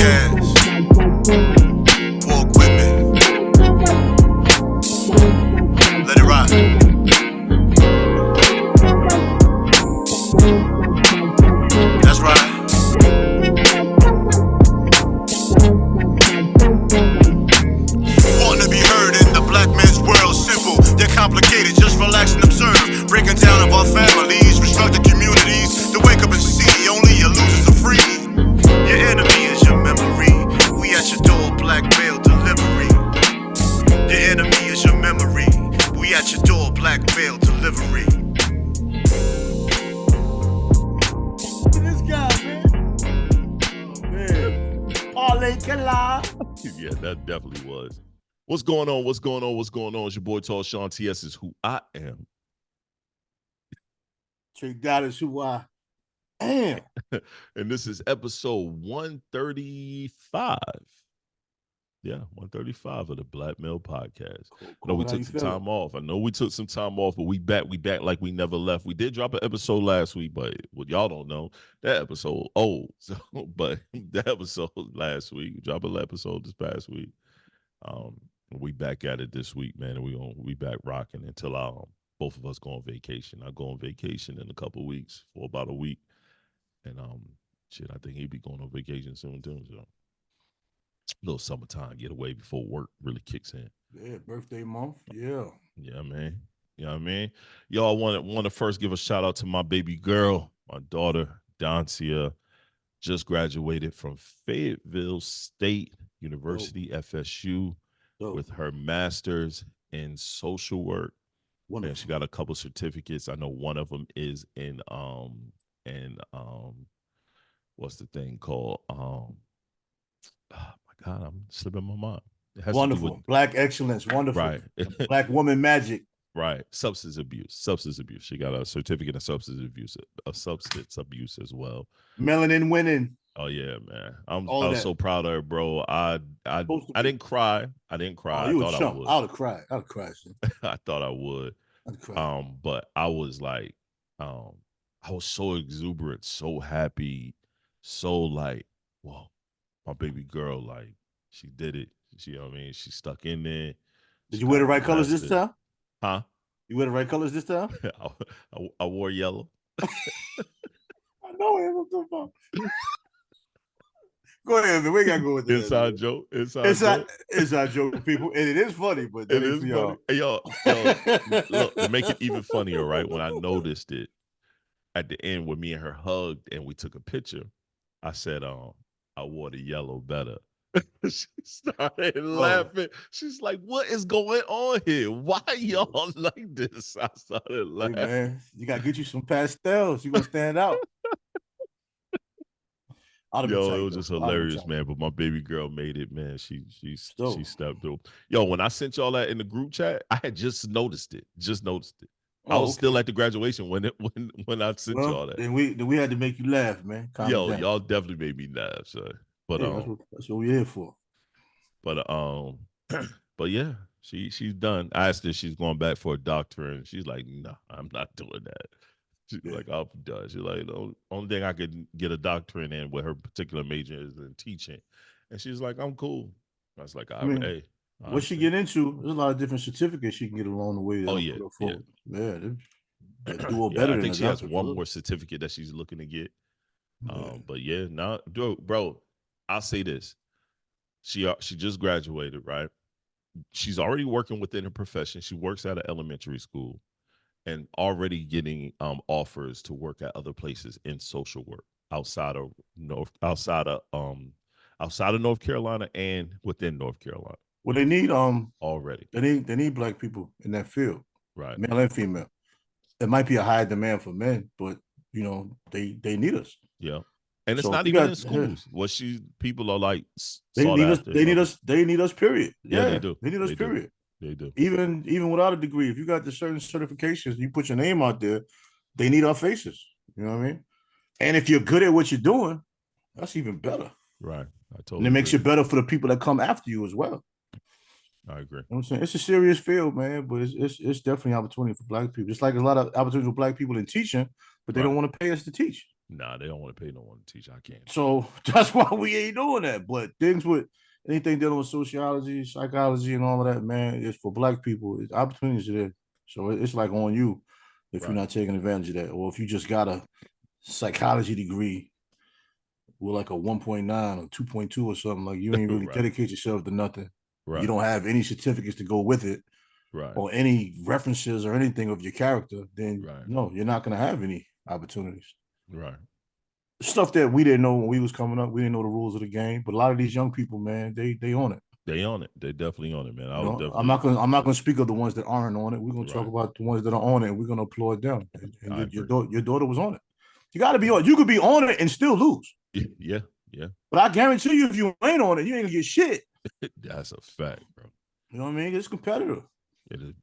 podcast. Walk with me. Let it ride. That's right. Wanting to be heard in the black man's world, simple, they're complicated, just relax and observe. Breaking down of our families, restructured communities, to wake up and see only your losers are free. Your enemy is your memory. We at your door, black mail delivery. Your enemy is your memory. We at your door, black mail delivery. This guy, man. Oh, man. Parlay Kala. Yeah, that definitely was. What's going on? What's going on? What's going on? It's your boy TALLSHON. TS is who I am. Tre-Dot is who I am. And this is episode 135. Yeah, 135 of the Black Male Podcast. Cool. I know we took some time off. I know we took some time off, but we back like we never left. We did drop an episode last week, but what y'all don't know, that episode old. So, but that episode last week, we dropped an episode this past week. We back at it this week, man, and we back rocking until both of us go on vacation. I go on vacation in a couple of weeks for about a week, and shit, I think he'd be going on vacation soon too. So, little summertime getaway before work really kicks in. Yeah, birthday month. Yeah. Yeah, man. You know what I mean? Y'all want to first give a shout out to my baby girl, my daughter, Dancia, just graduated from Fayetteville State University, FSU, with her master's in social work. Wonderful. And she got a couple certificates. I know one of them is in what's the thing called? Oh my God, I'm slipping my mind. It has Wonderful. to do with, Black excellence. Wonderful. right. Black woman magic. Right. Substance abuse. She got a certificate of substance abuse as well. Melanin winning. Oh yeah, man. I was so proud of her, bro. I didn't cry. I You a chump. I would have cried. I thought I would. But I was like, I was so exuberant, so happy, so like, whoa, my baby girl, like, she did it. She, you know what I mean? She stuck in there. Did you wear the right colors this time? Huh? You wear the right colors this time? I wore yellow. I know it. Go ahead, man. We gotta go with this. Inside joke. Inside joke, people. And it is funny, but it is funny. Hey, yo, look, to make it even funnier, right? When I noticed it at the end when me and her hugged and we took a picture, I said, I wore the yellow better. She started laughing. She's like, what is going on here? Why y'all like this? I started laughing. Hey, man, you gotta get you some pastels. You gonna stand out. Yo, it was just hilarious, man. But my baby girl made it, man. She stepped through. Yo, when I sent y'all that in the group chat, I had just noticed it. I was still at the graduation when I sent y'all that. Then we had to make you laugh, man. Y'all definitely made me laugh, so. But that's what we're here for. But but yeah, she's done. I asked her if she's going back for a doctorate, and she's like, "No, I'm not doing that." She's like, "I'm done." She's like, "The only thing I could get a doctorate in with her particular major is in teaching," and she's like, "I'm cool." I was like, "Hey." What she get into? There's a lot of different certificates she can get along the way. I think she has one more certificate that she's looking to get. But yeah, now, bro, I'll say this: she just graduated, right? She's already working within her profession. She works at an elementary school, and already getting offers to work at other places in social work outside of North Carolina and within North Carolina. Well, they need already. They need black people in that field, right? Male and female. It might be a high demand for men, but they need us. Yeah, and it's not even in schools. People are like they need us. They need us. Period. Yeah, they do. They need us. Period. They do. Even without a degree, if you got the certain certifications, you put your name out there. They need our faces. You know what I mean? And if you're good at what you're doing, that's even better. Right. I totally. And it makes it better for the people that come after you as well. I agree. You know what I'm saying? It's a serious field, man, but it's definitely an opportunity for black people. Just like a lot of opportunities for black people in teaching, but they don't want to pay us to teach. Nah, they don't want to pay no one to teach. I can't. So that's why we ain't doing that. But things with anything dealing with sociology, psychology, and all of that, man, it's for black people. It's opportunities are there. So it's like on you if you're not taking advantage of that, or if you just got a psychology degree with like a 1.9 or 2.2 or something, like you ain't really dedicate yourself to nothing. Right. You don't have any certificates to go with it, or any references or anything of your character, then no, you're not going to have any opportunities. Right. Stuff that we didn't know when we was coming up. We didn't know the rules of the game, but a lot of these young people, man, they own it. They own it. They definitely own it, man. I'm not gonna speak of the ones that aren't on it. We're gonna talk about the ones that are on it, and we're gonna applaud them. And your daughter was on it. You got to be on. You could be on it and still lose. Yeah. But I guarantee you, if you ain't on it, you ain't gonna get shit. That's a fact, bro. You know what I mean? It's competitive.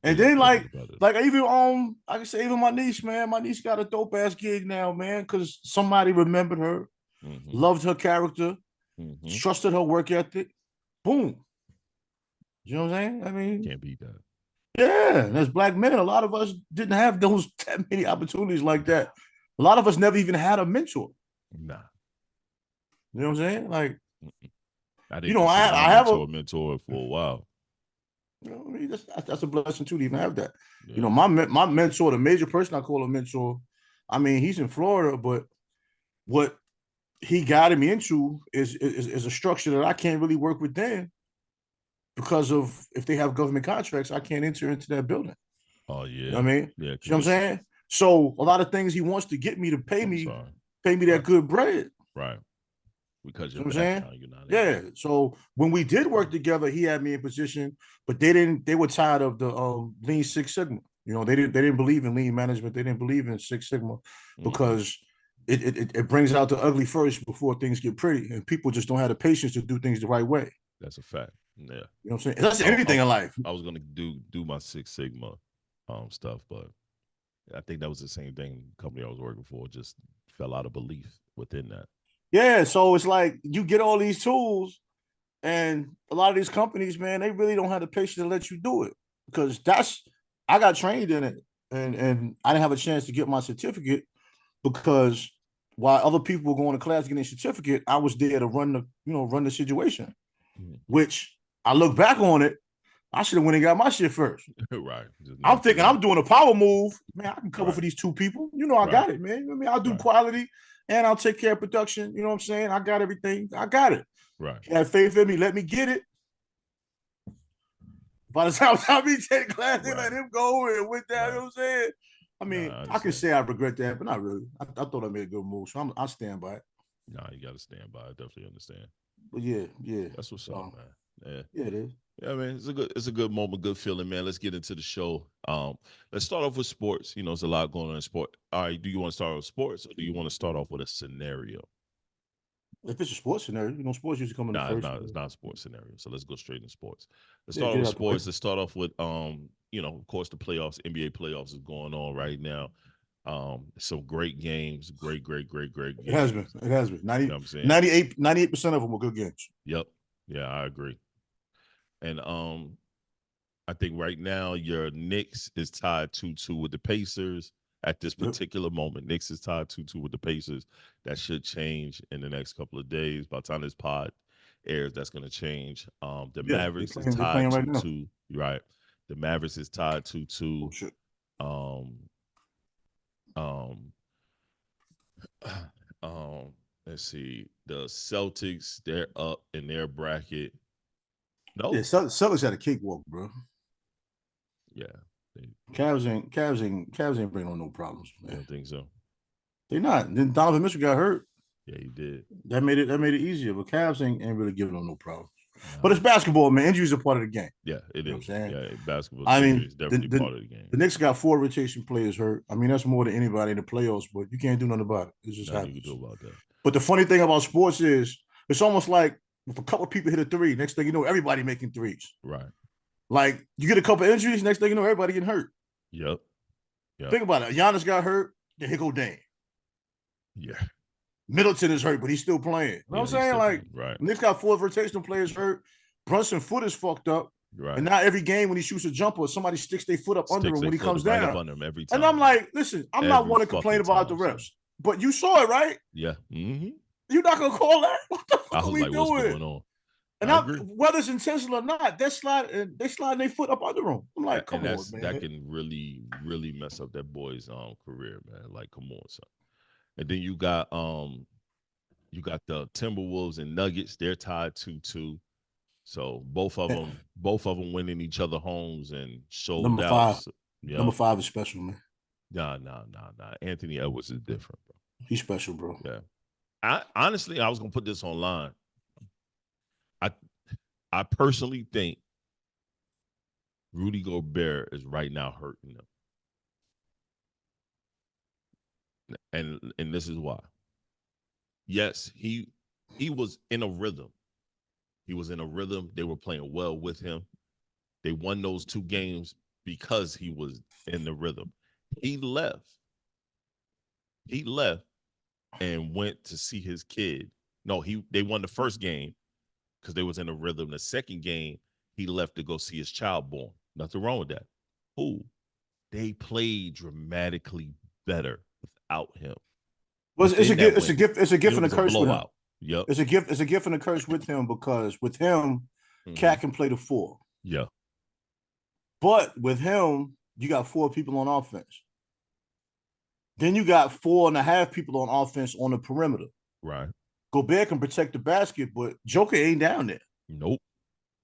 And then like even I can say even my niece, man. My niece got a dope ass gig now, man, because somebody remembered her, loved her character, trusted her work ethic. Boom. You know what I'm saying? I mean, can't beat that. Yeah, and as black men, a lot of us didn't have that many opportunities like that. A lot of us never even had a mentor. Nah. You know what I'm saying? Like, I have a mentor for a while. You know what I mean? That's a blessing too to even have that. Yeah. You know, my mentor, the major person I call a mentor, I mean, he's in Florida, but what he guided me into is a structure that I can't really work with then because of if they have government contracts, I can't enter into that building. Oh, yeah. You know what I mean? Yeah. You know what I'm saying? So a lot of things he wants to get me to pay me that good bread. Right. Because you're saying? Yeah. So when we did work together, he had me in position, but they were tired of the Lean Six Sigma. You know, they didn't believe in lean management. They didn't believe in Six Sigma because it brings out the ugly first before things get pretty, and people just don't have the patience to do things the right way. That's a fact. Yeah. You know what I'm saying? That's anything in life. I was gonna do my Six Sigma stuff, but I think that was the same thing. The company I was working for just fell out of belief within that. Yeah, so it's like you get all these tools, and a lot of these companies, man, they really don't have the patience to let you do it because I got trained in it, and I didn't have a chance to get my certificate because while other people were going to class getting a certificate, I was there to run the situation. Which I look back on it, I should have went and got my shit first. Right. I'm thinking I'm doing a power move, man. I can cover for these two people. You know, I got it, man. You know what I mean? I'll do quality. And I'll take care of production. You know what I'm saying? I got everything. I got it. Right. Have faith in me. Let me get it. By the time we take class, they let him go and went down. You know what I'm saying? I mean, I can say I regret that, but not really. I thought I made a good move, so I'll stand by it. Nah, you got to stand by it. I definitely understand. But yeah. That's what's up, man. Yeah, it is. Yeah, man, it's a good moment, good feeling, man. Let's get into the show. Let's start off with sports. You know, there's a lot going on in sport. All right, do you want to start with sports, or do you want to start off with a scenario? If it's a sports scenario, sports usually come in the first. No, it's not a sports scenario. So let's go straight into sports. Let's start off with sports. Let's start off with of course, the playoffs, NBA playoffs is going on right now. Some great games, great games. It has been. 98% of them were good games. Yep. Yeah, I agree. And I think right now your Knicks is tied 2-2 with the Pacers at this particular moment. Knicks is tied 2-2 with the Pacers. That should change in the next couple of days. By the time this pod airs, that's going to change. The Mavericks is tied 2-2. Right. The Mavericks is tied 2-2. Let's see. The Celtics, they're up in their bracket. No. Yeah, Celtics had a cakewalk, bro. Yeah. Cavs ain't bringing on no problems, man. I don't think so. They're not. Then Donovan Mitchell got hurt. Yeah, he did. That made it easier, but Cavs ain't really giving them no problems. No. But it's basketball, man. Injuries are part of the game. Yeah, it is. Yeah, basketball is definitely part of the game. The Knicks got 4 rotation players hurt. I mean, that's more than anybody in the playoffs, but you can't do nothing about it. It just happens. You can do about that. But the funny thing about sports is it's almost like if a couple of people hit a 3, next thing you know, everybody making 3s. Right. Like you get a couple of injuries, next thing you know, everybody getting hurt. Yep. Think about it. Giannis got hurt, then here go Dame. Yeah. Middleton is hurt, but he's still playing. You know what I'm saying? Like, Knicks got 4 rotational players hurt. Brunson foot is fucked up. Right. And now every game when he shoots a jumper, somebody sticks their foot up under him when he comes down. Under him every time. And I'm like, listen, I'm not one to complain about the refs. But you saw it, right? Yeah. You're not gonna call that? What the fuck I are was we like, doing? what's going on? And whether it's intentional or not, they're sliding their foot up under them. I'm like, come on, man. That can really, really mess up that boy's career, man. Like, come on, son. And then you got the Timberwolves and Nuggets. They're tied 2-2. So both of them winning each other homes and showed out. Number 5 is special, man. Nah. Anthony Edwards is different, bro. He's special, bro. Yeah. Honestly, I was gonna put this online. I personally think Rudy Gobert is right now hurting them. And this is why. Yes, he was in a rhythm. He was in a rhythm. They were playing well with him. They won those 2 games because he was in the rhythm. He left and went to see his kid. No, they won the first game because they was in a rhythm. The second game, he left to go see his child born. Nothing wrong with that. They played dramatically better without him. Well, it's a gift and a curse with him. Yep. It's a gift and a curse with him because with him, Cat can play the 4. Yeah. But with him, you got 4 people on offense. Then you got 4.5 people on offense on the perimeter. Right. Gobert can protect the basket, but Joker ain't down there. Nope.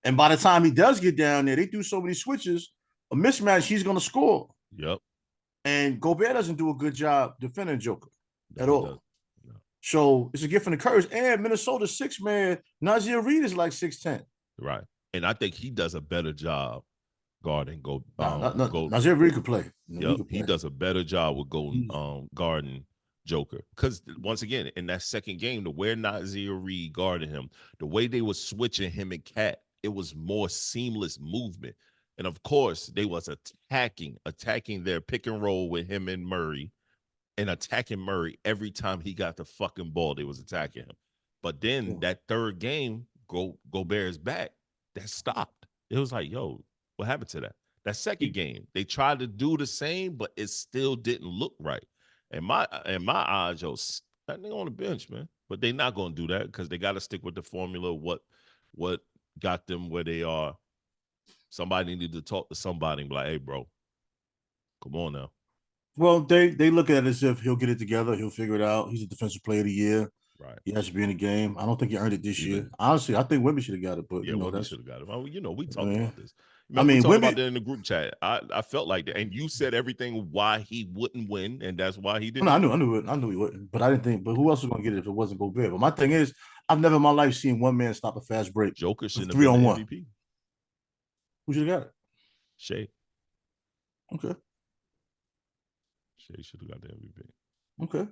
And by the time he does get down there, they do so many switches, a mismatch, he's going to score. Yep. And Gobert doesn't do a good job defending Joker at all. No. So it's a gift and a curse. And Minnesota's 6-man, Nazir Reed is like 6'10". Right. And I think he does a better job guarding Nazir Reed could play. Yep. He does a better job with guarding Joker. Because once again, in that second game, the way Nazir Reed guarded him, the way they were switching him and Cat, it was more seamless movement. And of course, they was attacking their pick and roll with him and Murray, and attacking Murray every time he got the fucking ball. They was attacking him. But then that third game, Gobert's back. That stopped. It was like, yo, what happened to that? That second game, they tried to do the same, but it still didn't look right. And my eyes, yo, that nigga on the bench, man. But they not gonna do that because they got to stick with the formula. What got them where they are. Somebody needed to talk to somebody and be like, hey, bro, come on now. Well, they look at it as if he'll get it together. He'll figure it out. He's a defensive player of the year. Right. He has to be in the game. I don't think he earned it this year. Honestly, I think Wemby should have got it. But yeah, Wemby should have got it. Well, we talked about this. We talked about that in the group chat. I felt like that. And you said everything why he wouldn't win, and that's why he didn't. No, I knew he wouldn't. But I didn't think, but who else was going to get it if it wasn't Gobert? But my thing is, I've never in my life seen one man stop a fast break. Joker shouldn't have been the MVP. Who should have got it? Shea. Okay. Shea should have got the MVP. Okay.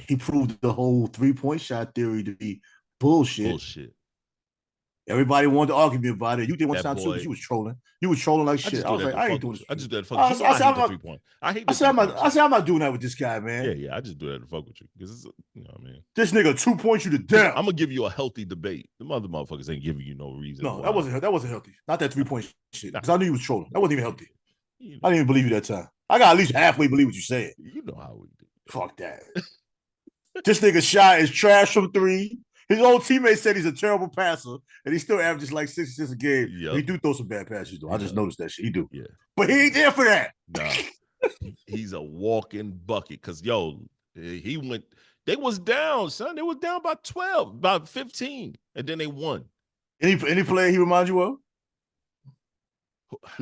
He proved the whole 3-point shot theory to be bullshit. Everybody wanted to argue me about it. You did one time too, because you was trolling. You was trolling like shit. I was like, I ain't doing this. I just did it for fuck. I hate the 3-point. I said, I'm not doing that with this guy, man. Yeah. I just do that to fuck with you. Because you know what I mean. This nigga 2 points you to death. I'm gonna give you a healthy debate. The motherfuckers ain't giving you no reason. No, that wasn't healthy. Not that 3-point shit. Because I knew you was trolling. That wasn't even healthy. I didn't even believe you that time. I got at least halfway believe what you said. You know how we do. Fuck that. This nigga shot is trash from 3. His old teammates said he's a terrible passer, and he still averages like 6 assists a game. Yep. He do throw some bad passes, though. I just noticed that shit. He do. Yeah. But he ain't there for that. Nah. He's a walking bucket. Because, yo, he went – they was down, son. They was down by 12, about 15, and then they won. Any player he reminds you of?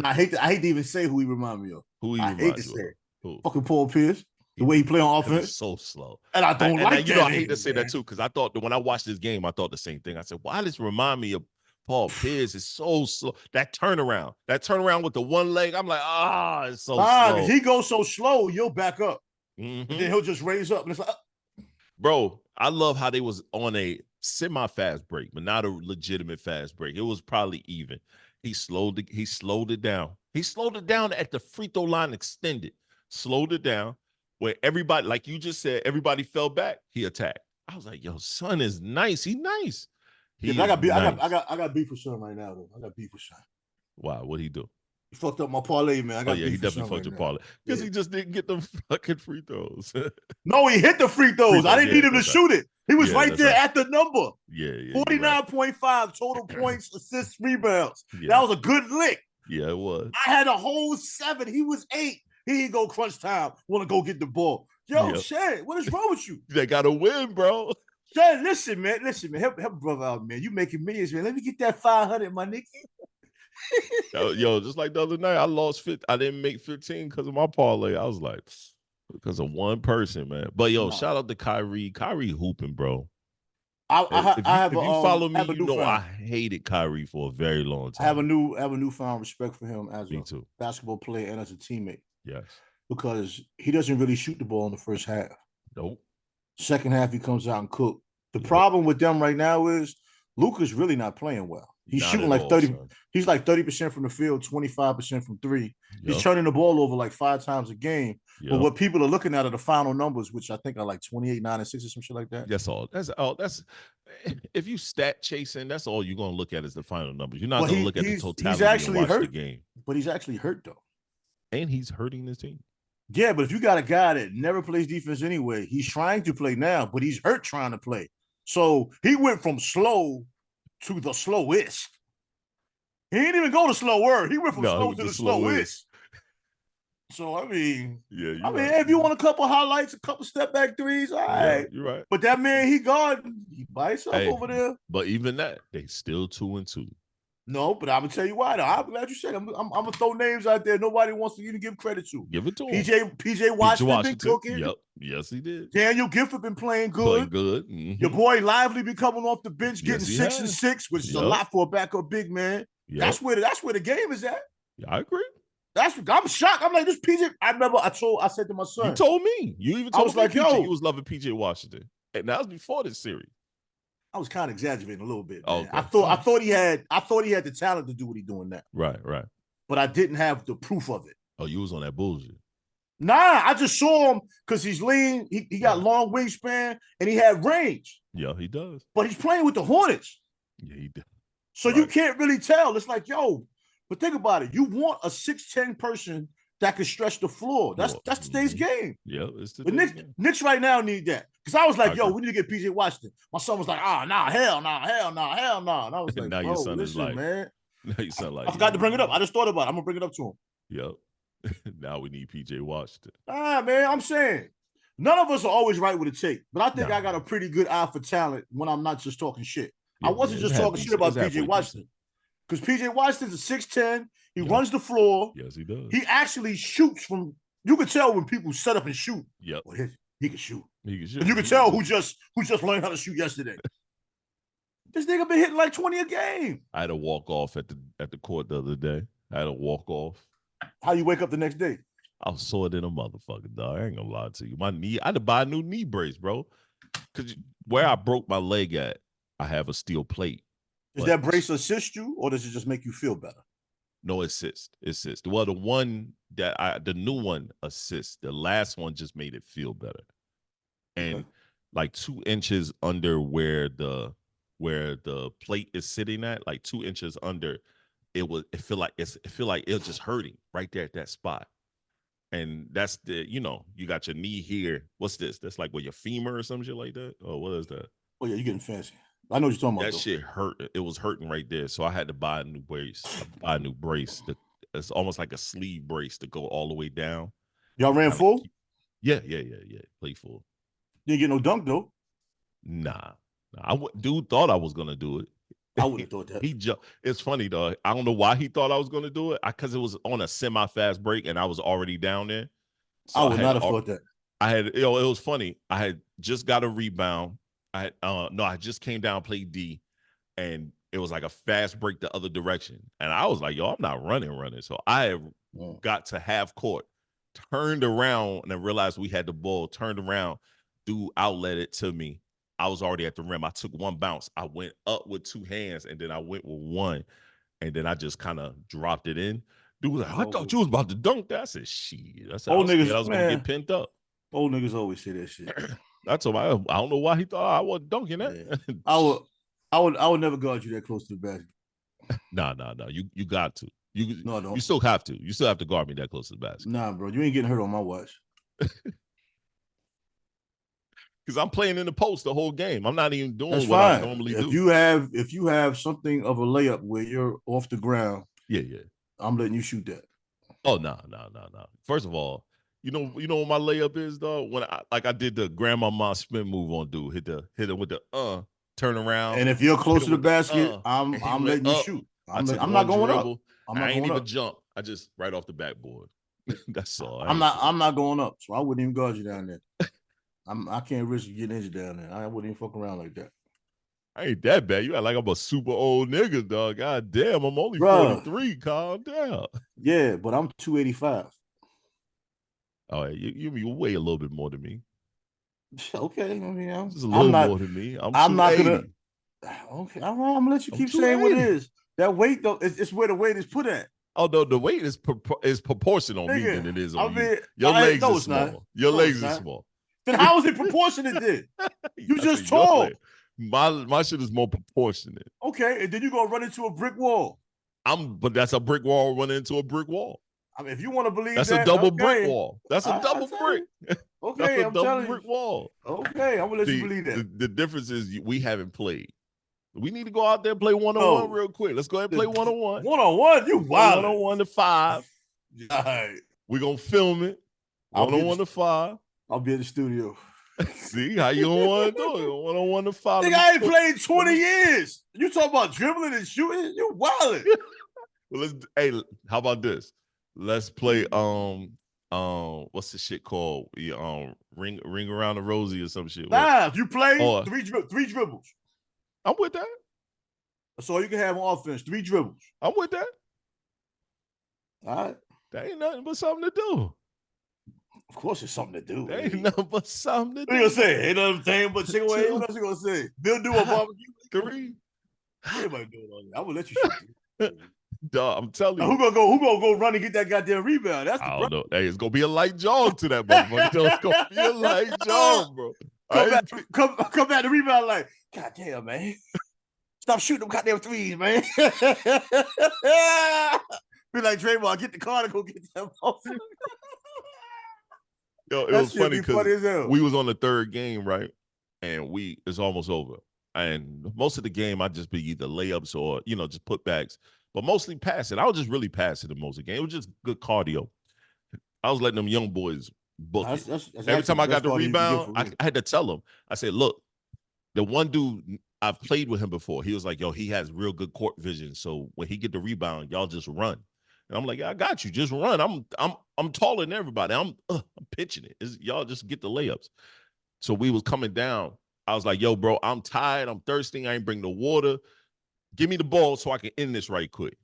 I hate to even say who he reminds me of. I hate to say it. Who? Fucking Paul Pierce. The way he play on offense. It's so slow. And I don't like that. I hate to say that too, because I thought that when I watched this game, I thought the same thing. I said, why does this remind me of Paul Pierce? It's so slow. That turnaround with the one leg, I'm like, it's so slow. He goes so slow, you'll back up. And then he'll just raise up. And it's like, Bro, I love how they was on a semi-fast break, but not a legitimate fast break. It was probably even. He slowed it down. He slowed it down at the free throw line extended. Slowed it down. Where everybody, like you just said, everybody fell back. He attacked. I was like, "Yo, son is nice. He nice." I got beef for Son right now, though. I got beef for Son. Why? What'd he do? You fucked up my parlay, man. I Oh got yeah, he beef with definitely Sean fucked your right now. parlay because Yeah. he just didn't get the fucking free throws. No, he hit the free throws. I didn't need him to shoot it. He was right there at the number. Yeah, 49.5 total points, assists, rebounds. Yeah. That was a good lick. Yeah, it was. I had a whole 7. He was 8. Here you go, crunch time. Want to go get the ball. Yo, Shed, what is wrong with you? They got to win, bro. Shed, listen, man. Help brother out, man. You making millions, man. Let me get that 500, my nigga. Yo, just like the other night, I lost 50. I didn't make 15 because of my parlay. I was like, because of one person, man. But yo, shout out to Kyrie. Kyrie hooping, bro. If you follow me, you know I hated Kyrie for a very long time. I have a newfound respect for him as a basketball player and as a teammate. Yes. Because he doesn't really shoot the ball in the first half. Nope. Second half, he comes out and cook. The problem with them right now is Luka's really not playing well. He's shooting like 30. Son. He's like 30% from the field, 25% from 3. He's turning the ball over like 5 times a game. But what people are looking at are the final numbers, which I think are like 28, 9, and 6 or some shit like that. That's all. That's if you stat chasing, that's all you're gonna look at is the final numbers. You're not gonna look at the totality and watch the game. But he's actually hurt though. And he's hurting this team. Yeah, but if you got a guy that never plays defense anyway, he's trying to play now, but he's hurt trying to play. So he went from slow to the slowest. He didn't even go to slower. He went from slow to the slowest. So I mean, if you want a couple highlights, a couple step back threes, all right. You're right. But that man, he by himself over there. But even that, they still 2-2. No, but I'm gonna tell you why. Though. I'm glad you said. I'm gonna throw names out there. Nobody wants to even give credit to. Give it to him. PJ Washington been cooking. Yep. Yes, he did. Daniel Gifford been playing good. Mm-hmm. Your boy Lively be coming off the bench, getting 6 and 6, which is a lot for a backup big man. Yep. That's where the game is at. Yeah, I agree. I'm shocked. I'm like, this PJ. I remember I said to my son. You told me. You even told me you was loving PJ Washington. And that was before this series. I was kind of exaggerating a little bit. Okay. I thought he had the talent to do what he's doing now. Right. But I didn't have the proof of it. Oh, you was on that bullshit. Nah, I just saw him because he's lean. He got long wingspan and he had range. Yeah, he does. But he's playing with the Hornets. Yeah, he does. So you can't really tell. It's like, yo, but think about it. You want a 6'10" person that can stretch the floor. That's today's game. Yeah, it's but Knicks right now need that. Because I was like, yo, we need to get PJ Washington. My son was like, hell nah. And I was like, now your son is like, man. Now your son like, I forgot to bring it up. I just thought about it. I'm gonna bring it up to him. Yep. Now we need PJ Washington. Man, I'm saying none of us are always right with a take, but I think I got a pretty good eye for talent when I'm not just talking shit. I wasn't just talking shit about PJ Washington. Because PJ Washington's a 6'10". He runs the floor. Yes, he does. He actually shoots from. You can tell when people set up and shoot. Yep. Well, he can shoot. He can shoot. And you can tell who just learned how to shoot yesterday. This nigga been hitting like 20 a game. I had to walk off at the court the other day. I had to walk off. How you wake up the next day? I was sore than a motherfucker, dog. I ain't gonna lie to you. My knee, I had to buy a new knee brace, bro. Because where I broke my leg at, I have a steel plate. Does that brace assist you, or does it just make you feel better? No, assist. Well, the new one assists. The last one just made it feel better. And like 2 inches under where the plate is sitting at, like 2 inches under, it feel like it was just hurting right there at that spot. And that's you got your knee here. What's this? That's like your femur or some shit like that. Oh, what is that? Oh yeah, you're getting fancy. I know what you're talking about. That shit hurt. It was hurting right there. So I had to buy a new brace. It's almost like a sleeve brace to go all the way down. Y'all ran full? Yeah. Play full. Didn't get no dunk though. Nah. Dude thought I was gonna do it. I wouldn't have thought that. It's funny though. I don't know why he thought I was gonna do it. Because it was on a semi-fast break and I was already down there. So I would not have thought that. It was funny. I had just got a rebound. I just came down, played D, and it was like a fast break the other direction. And I was like, yo, I'm not running. So I got to half court, turned around, and I realized we had the ball, turned around, dude outlet it to me. I was already at the rim. I took one bounce. I went up with 2 hands, and then I went with one, and then I just kind of dropped it in. Dude was like, I thought you was about to dunk that. I said, shit. I said, I was going to get pinned up. Old niggas always say that shit. That's why I don't know why he thought I wasn't dunking that. Yeah. I would never guard you that close to the basket. Nah. You got to. No, I don't. You still have to. You still have to guard me that close to the basket. Nah, bro, you ain't getting hurt on my watch. Because I'm playing in the post the whole game. I'm not even doing That's what fine. I normally If do. you have something of a layup where you're off the ground, yeah. I'm letting you shoot that. Oh no. First of all, you know what my layup is, dog? When I did the grandmama spin move on dude, hit it with the turn around. And if you're close to the basket, and he I'm went letting you up. shoot. I took I'm one not going dribble. up. I'm I not ain't going even up. jump. I just right off the backboard. That's all. I'm not going up. So I wouldn't even guard you down there. I can't risk getting injured down there. I wouldn't even fuck around like that. I ain't that bad. You act like I'm a super old nigga, dog. God damn, I'm only Bruh. 43. Calm down. Yeah, but I'm 285. Oh, you weigh a little bit more than me. Okay, I mean, Just a little more than me. I'm not 280. gonna. Okay, all right, I'm gonna let you I'm keep saying what it 280. is. That weight though, it's where the weight is put at. Although the weight is proportional on me Nigga, than it is I on mean, you. Your legs no, are it's not. small. Your No, legs it's are not. small. Then how is it proportionate then? You I just said your tall. leg. My shit is more proportionate. Okay, and then you're gonna run into a brick wall. But that's a brick wall running into a brick wall. I mean, if you want to believe That's that, a double okay. brick wall. That's a I double tell brick. you. Okay, That's a I'm double telling brick you. wall. Okay, I'm gonna let you See, believe that. the difference is we haven't played. We need to go out there and play one-on-one No. real quick. Let's go ahead and play one-on-one. One-on-one, you wild. 1-on-1 to 5. All right. We're going to film it. 1-on-1 to 5. I'll be in the studio. See how you don't want to do it. 1-on-1 to 5. Nigga, I ain't played 20 years. You talking about dribbling and shooting? You wildin'. Well, how about this? Let's play what's the shit called? Ring around the Rosie or some shit. Nah, you play three dribbles. I'm with that. That's all you can have on offense. 3 dribbles. I'm with that. All right. That ain't nothing but something to do. Of course, it's something to do. That ain't nothing but something to do. What you gonna say? Ain't nothing thing but chicken wings. What else you gonna say? Bill do a barbecue. 3. Everybody doing all that. I will let you shoot. Dog, I'm telling you. Now, who gonna go run and get that goddamn rebound? That's the I don't know. Hey, it's gonna be a light jog to that motherfucker. It's gonna be a light jog, bro. Come back to rebound like, goddamn, man. Stop shooting them goddamn threes, man. Be like, Draymond, get the car to go get that motherfucker. Yo, it was funny because we was on the 3rd game, right? And it's almost over. And most of the game, I'd just be either layups or, just putbacks, but mostly passing. I was just really passing the most of the game. It was just good cardio. I was letting them young boys book it. That's Every time I got the rebound, I had to tell them. I said, look, the one dude, I've played with him before. He was like, yo, he has real good court vision. So when he get the rebound, y'all just run. And I'm like, yeah, I got you. Just run. I'm taller than everybody. I'm pitching it. Y'all just get the layups. So we was coming down. I was like, yo, bro, I'm tired. I'm thirsty. I ain't bring the water. Give me the ball so I can end this right quick.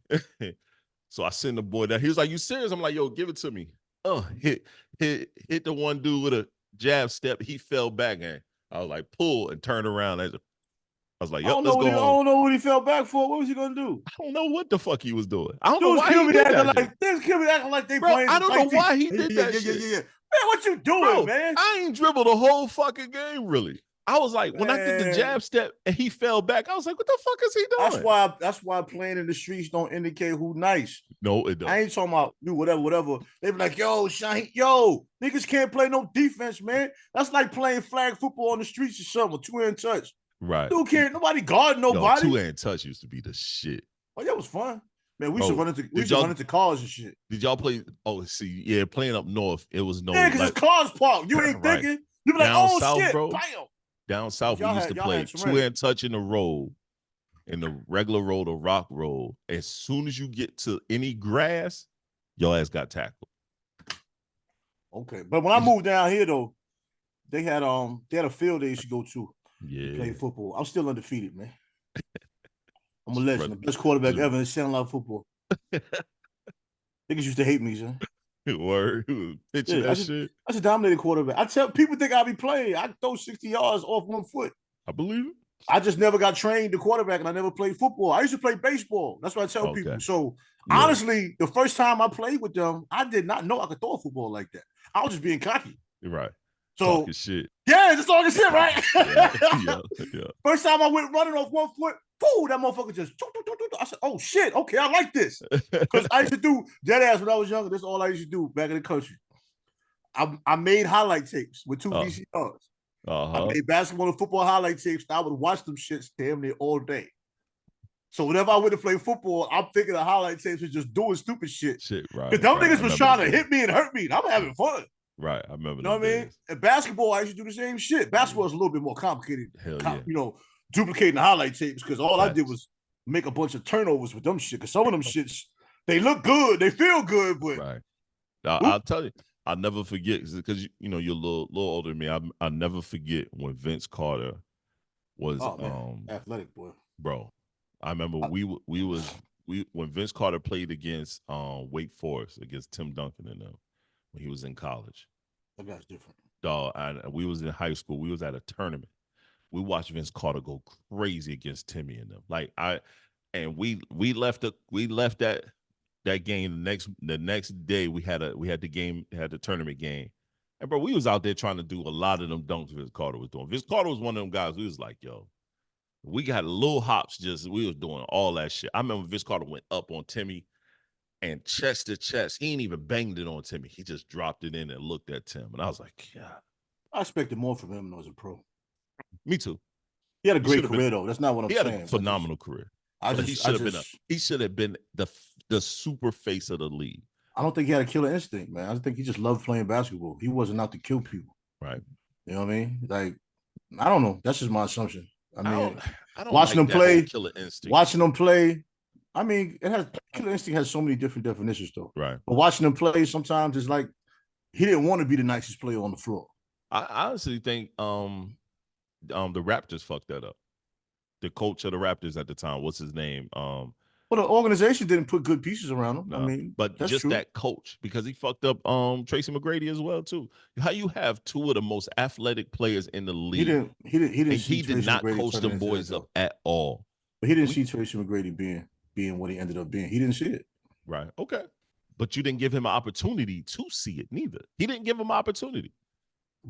So I send the boy down. He was like, you serious? I'm like, yo, give it to me. Hit the one dude with a jab step. He fell back and I was like, pull and turn around. I was like, yep, let's go home. I don't know what he fell back for. What was he gonna do? I don't know what the fuck he was doing. I don't know why he did that. Dudes kill me acting like they bro, playing. I don't know why he did that shit. Yeah. Man, what you doing, bro, man? I ain't dribbled the whole fucking game, really. I was like, when I did the jab step and he fell back, I was like, what the fuck is he doing? That's why playing in the streets don't indicate who nice. No, it don't. I ain't talking about do whatever. They be like, yo, Shaheen, niggas can't play no defense, man. That's like playing flag football on the streets or something, 2-hand touch. Right. Dude can't nobody guard nobody. 2-hand touch used to be the shit. Oh, that was fun. Man, we should run into cars and shit. Did y'all play? Oh, see, yeah, playing up north, it was no. Yeah, because it's cars parked. You ain't thinking. You be like, down south, shit, bro. Bam. Down south, we used to play 2-hand touch in the road, in the regular road or rock road. As soon as you get to any grass, your ass got tackled. Okay, but when I moved down here though, they had a field they used to go to. Yeah, play football. I'm still undefeated, man. I'm a legend, the best quarterback ever in Sound Live football. Niggas used to hate me, son. Word, pitching that shit. That's a dominated quarterback. I tell people think I be playing. I throw 60 yards off one foot. I believe it. I just never got trained to quarterback, and I never played football. I used to play baseball. That's what I tell people. So honestly, the first time I played with them, I did not know I could throw a football like that. I was just being cocky. Right. So talking shit. yeah, just talking shit, right? Yeah. First time I went running off 1 foot, pooh, that motherfucker just. I said, "Oh shit, okay, I like this." Because I used to do dead ass when I was younger. This is all I used to do back in the country. I made highlight tapes with two VCRs. I made basketball and football highlight tapes. I would watch them shits damn near all day. So whenever I went to play football, I'm thinking the highlight tapes was just doing stupid shit. Right. Because them niggas was trying to hit me and hurt me, and I'm having fun. Right. I remember. You know what I mean? And basketball, I used to do the same shit. Basketball is a little bit more complicated. Hell yeah. You know, duplicating the highlight tapes because all I did was make a bunch of turnovers with them shit. Because some of them shits, they look good, they feel good, but right. I'll tell you, I'll never forget because you're a little older than me. I'll never forget when Vince Carter was athletic boy, bro. I remember when Vince Carter played against Wake Forest against Tim Duncan and them when he was in college. That guy's different. Dog, and we was in high school. We was at a tournament. We watched Vince Carter go crazy against Timmy and them. We left that game the next day. We had the tournament game, and bro, we was out there trying to do a lot of them dunks Vince Carter was doing. Vince Carter was one of them guys. We was like, yo, we got little hops. We was doing all that shit. I remember Vince Carter went up on Timmy and chest to chest. He ain't even banged it on Timmy. He just dropped it in and looked at Tim, and I was like, yeah. I expected more from him when I was a pro. Me too. He had a great career though. That's not what I'm saying. He had a phenomenal career. He should have been the super face of the league. I don't think he had a killer instinct, man. I think he just loved playing basketball. He wasn't out to kill people. Right. You know what I mean? Like, I don't know. That's just my assumption. I mean, I don't watching like them play, killer instinct. Watching them play. I mean, killer instinct has so many different definitions though. Right. But watching them play, sometimes it's like he didn't want to be the nicest player on the floor. I honestly think the Raptors fucked that up. The coach of the Raptors at the time, what's his name? Well, the organization didn't put good pieces around him. No, I mean, but just true. That coach, because he fucked up Tracy McGrady as well too. How you have two of the most athletic players in the league? He did not coach them boys up at all. But he didn't see Tracy McGrady being what he ended up being. He didn't see it. Right. Okay. But you didn't give him an opportunity to see it neither. He didn't give him an opportunity.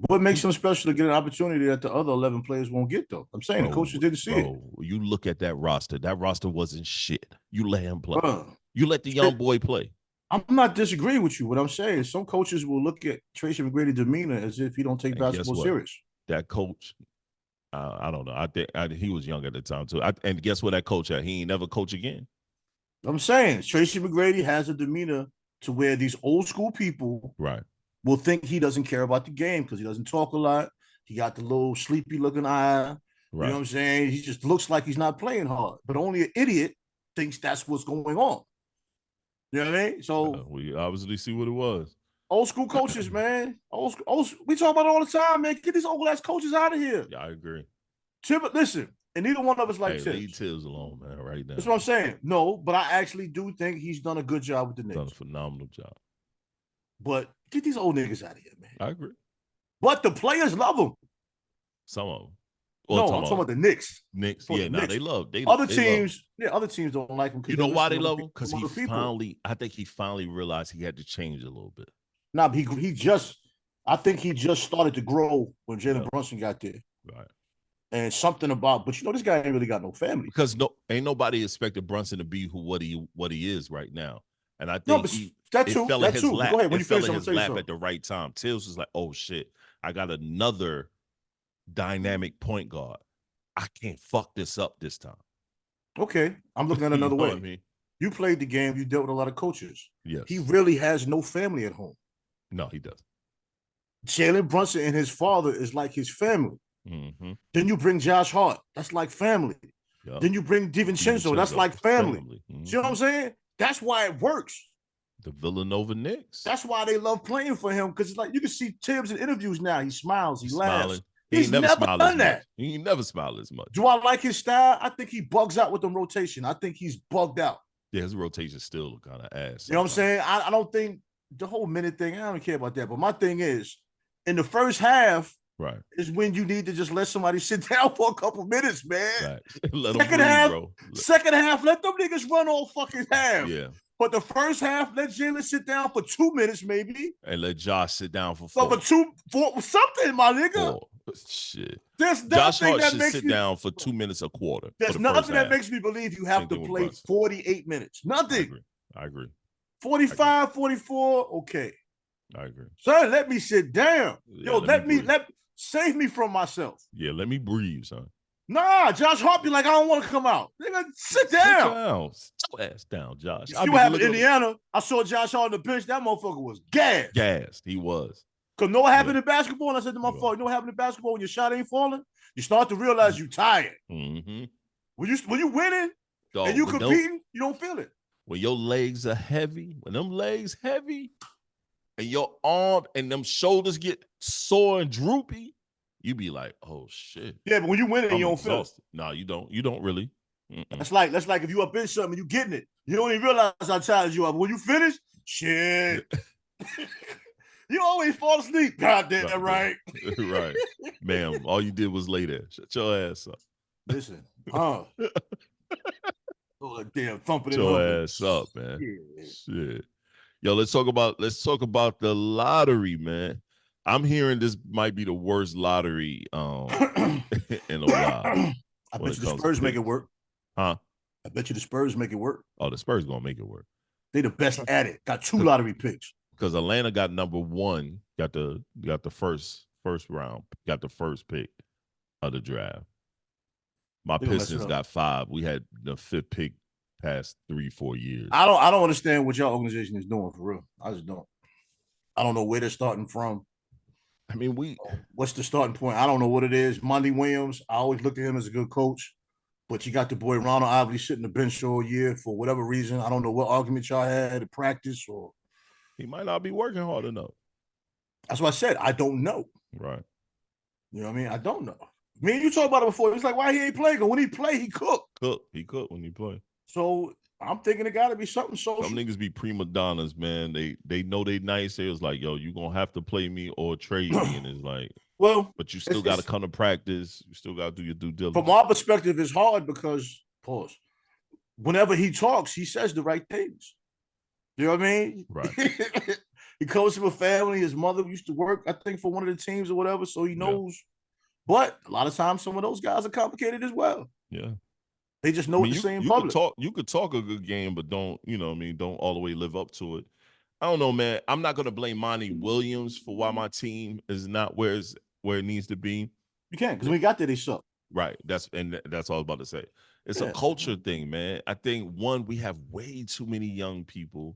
What makes him special to get an opportunity that the other 11 players won't get, though? I'm saying the coaches didn't see it. You look at that roster. That roster wasn't shit. You let him play. You let the young boy play. I'm not disagreeing with you. What I'm saying is some coaches will look at Tracy McGrady's demeanor as if he don't take basketball serious. That coach, I don't know. I think he was young at the time, too. And guess what that coach had? He ain't never coach again. I'm saying Tracy McGrady has a demeanor to where these old school people will think he doesn't care about the game because he doesn't talk a lot. He got the little sleepy looking eye. You know what I'm saying? He just looks like he's not playing hard. But only an idiot thinks that's what's going on. You know what I mean? So we obviously see what it was. Old school coaches, man. We talk about it all the time, man. Get these old ass coaches out of here. Yeah, I agree. Listen, and neither one of us like Tibbs. Leave Tibbs alone, man, right now. That's what I'm saying. No, but I actually do think he's done a good job with the Knicks. Done a phenomenal job. But get these old niggas out of here, man. I agree. But the players love him. Some of them. Well, no, I'm talking about the Knicks. They love. Other teams don't like him. You know why they love him? Because I think he finally realized he had to change a little bit. Nah, I think he just started to grow when Jalen Brunson got there. Right. And something about, but this guy ain't really got no family. Because ain't nobody expected Brunson to be what he is right now. And I think it fell in his lap. Go ahead. When you finish, his lap at the right time. Tibbs was like, oh shit, I got another dynamic point guard. I can't fuck this up this time. Okay. I'm looking at another way. I mean? You played the game, you dealt with a lot of coaches. Yes. He really has no family at home. No, he doesn't. Jalen Brunson and his father is like his family. Mm-hmm. Then you bring Josh Hart. That's like family. Yep. Then you bring DiVincenzo. That's like family. Mm-hmm. See what I'm saying? That's why it works. The Villanova Knicks. That's why they love playing for him, because it's like you can see Tibbs in interviews now. He smiles. He laughs. He's never done that. He ain't never smiled as much. Do I like his style? I think he bugs out with the rotation. I think he's bugged out. Yeah, his rotation still kind of ass. You know what I'm saying? I don't think the whole minute thing, I don't care about that. But my thing is, in the first half, is when you need to just let somebody sit down for a couple minutes, man. Let second half, let them niggas run all fucking half. Yeah. But the first half, let Jalen sit down for 2 minutes, maybe. And let Josh sit down for But 4. for something, my nigga. 4. Shit. There's Josh nothing Hart that should makes sit me. down for 2 minutes a quarter. There's for the first nothing that half. makes me believe you Same have to thing with play Brunson. 48 minutes. Nothing. I agree. 45, 44, okay. I agree. Son, let me sit down. Yeah, Yo, let me save me from myself. Yeah, let me breathe, son. Nah, Josh Hart be like, I don't want to come out. Nigga, sit down. Sit your ass down, Josh. You see what happened in Indiana? I saw Josh Hart on the bench. That motherfucker was gassed. Gassed. He was. Because know what happened in basketball? And I said to my father, you know what happened in basketball when your shot ain't falling? You start to realize you tired. Mm-hmm. When you winning and you competing, you don't feel it. When your legs are heavy, when them legs heavy, and your arm and them shoulders get sore and droopy, you be like, oh shit. Yeah, but when you win it, you don't feel it. No, you don't. You don't really. That's like if you up in something and you getting it. You don't even realize how tired you are. But when you finish, shit. You always fall asleep. God damn right. Right. Ma'am, all you did was lay there. Shut your ass up. Listen. Oh, damn, thumping Shut your ass up, man. Shit. Yo, let's talk about the lottery, man. I'm hearing this might be the worst lottery in a while. I bet you the Spurs make it work. Huh? I bet you the Spurs make it work. Oh, the Spurs gonna make it work. They the best at it. Got 2 lottery picks. Because Atlanta got number 1, got the first round, got the first pick of the draft. My Pistons got 5. We had the 5th pick past 3-4 years. I don't understand what your organization is doing for real. I just don't. I don't know where they're starting from. I mean, what's the starting point? I don't know what it is. Monty Williams, I always looked at him as a good coach, but you got the boy Ronald Isley sitting the bench all year for whatever reason. I don't know what argument y'all had at practice, or he might not be working hard enough. That's what I said. I don't know. Right. You know what I mean? I don't know. Me and you talked about it before. He's like, why he ain't playing? When he play, he cook. He cook when he play. So I'm thinking it got to be something social. Some niggas be prima donnas, man. They know they nice. They was like, yo, you gonna have to play me or trade me, and it's like, well, but you still got to come to practice. You still got to do your due diligence. From our perspective, it's hard because whenever he talks, he says the right things. You know what I mean? Right. He comes from a family. His mother used to work, I think, for one of the teams or whatever, so he knows. Yeah. But a lot of times, some of those guys are complicated as well. Yeah. They just know what to say in public. You could talk a good game, but don't, you know what I mean, don't all the way live up to it. I don't know, man. I'm not going to blame Monty Williams for why my team is not where it needs to be. You can't, because we got there, they suck. Right. That's all I was about to say. It's a culture thing, man. I think, one, we have way too many young people.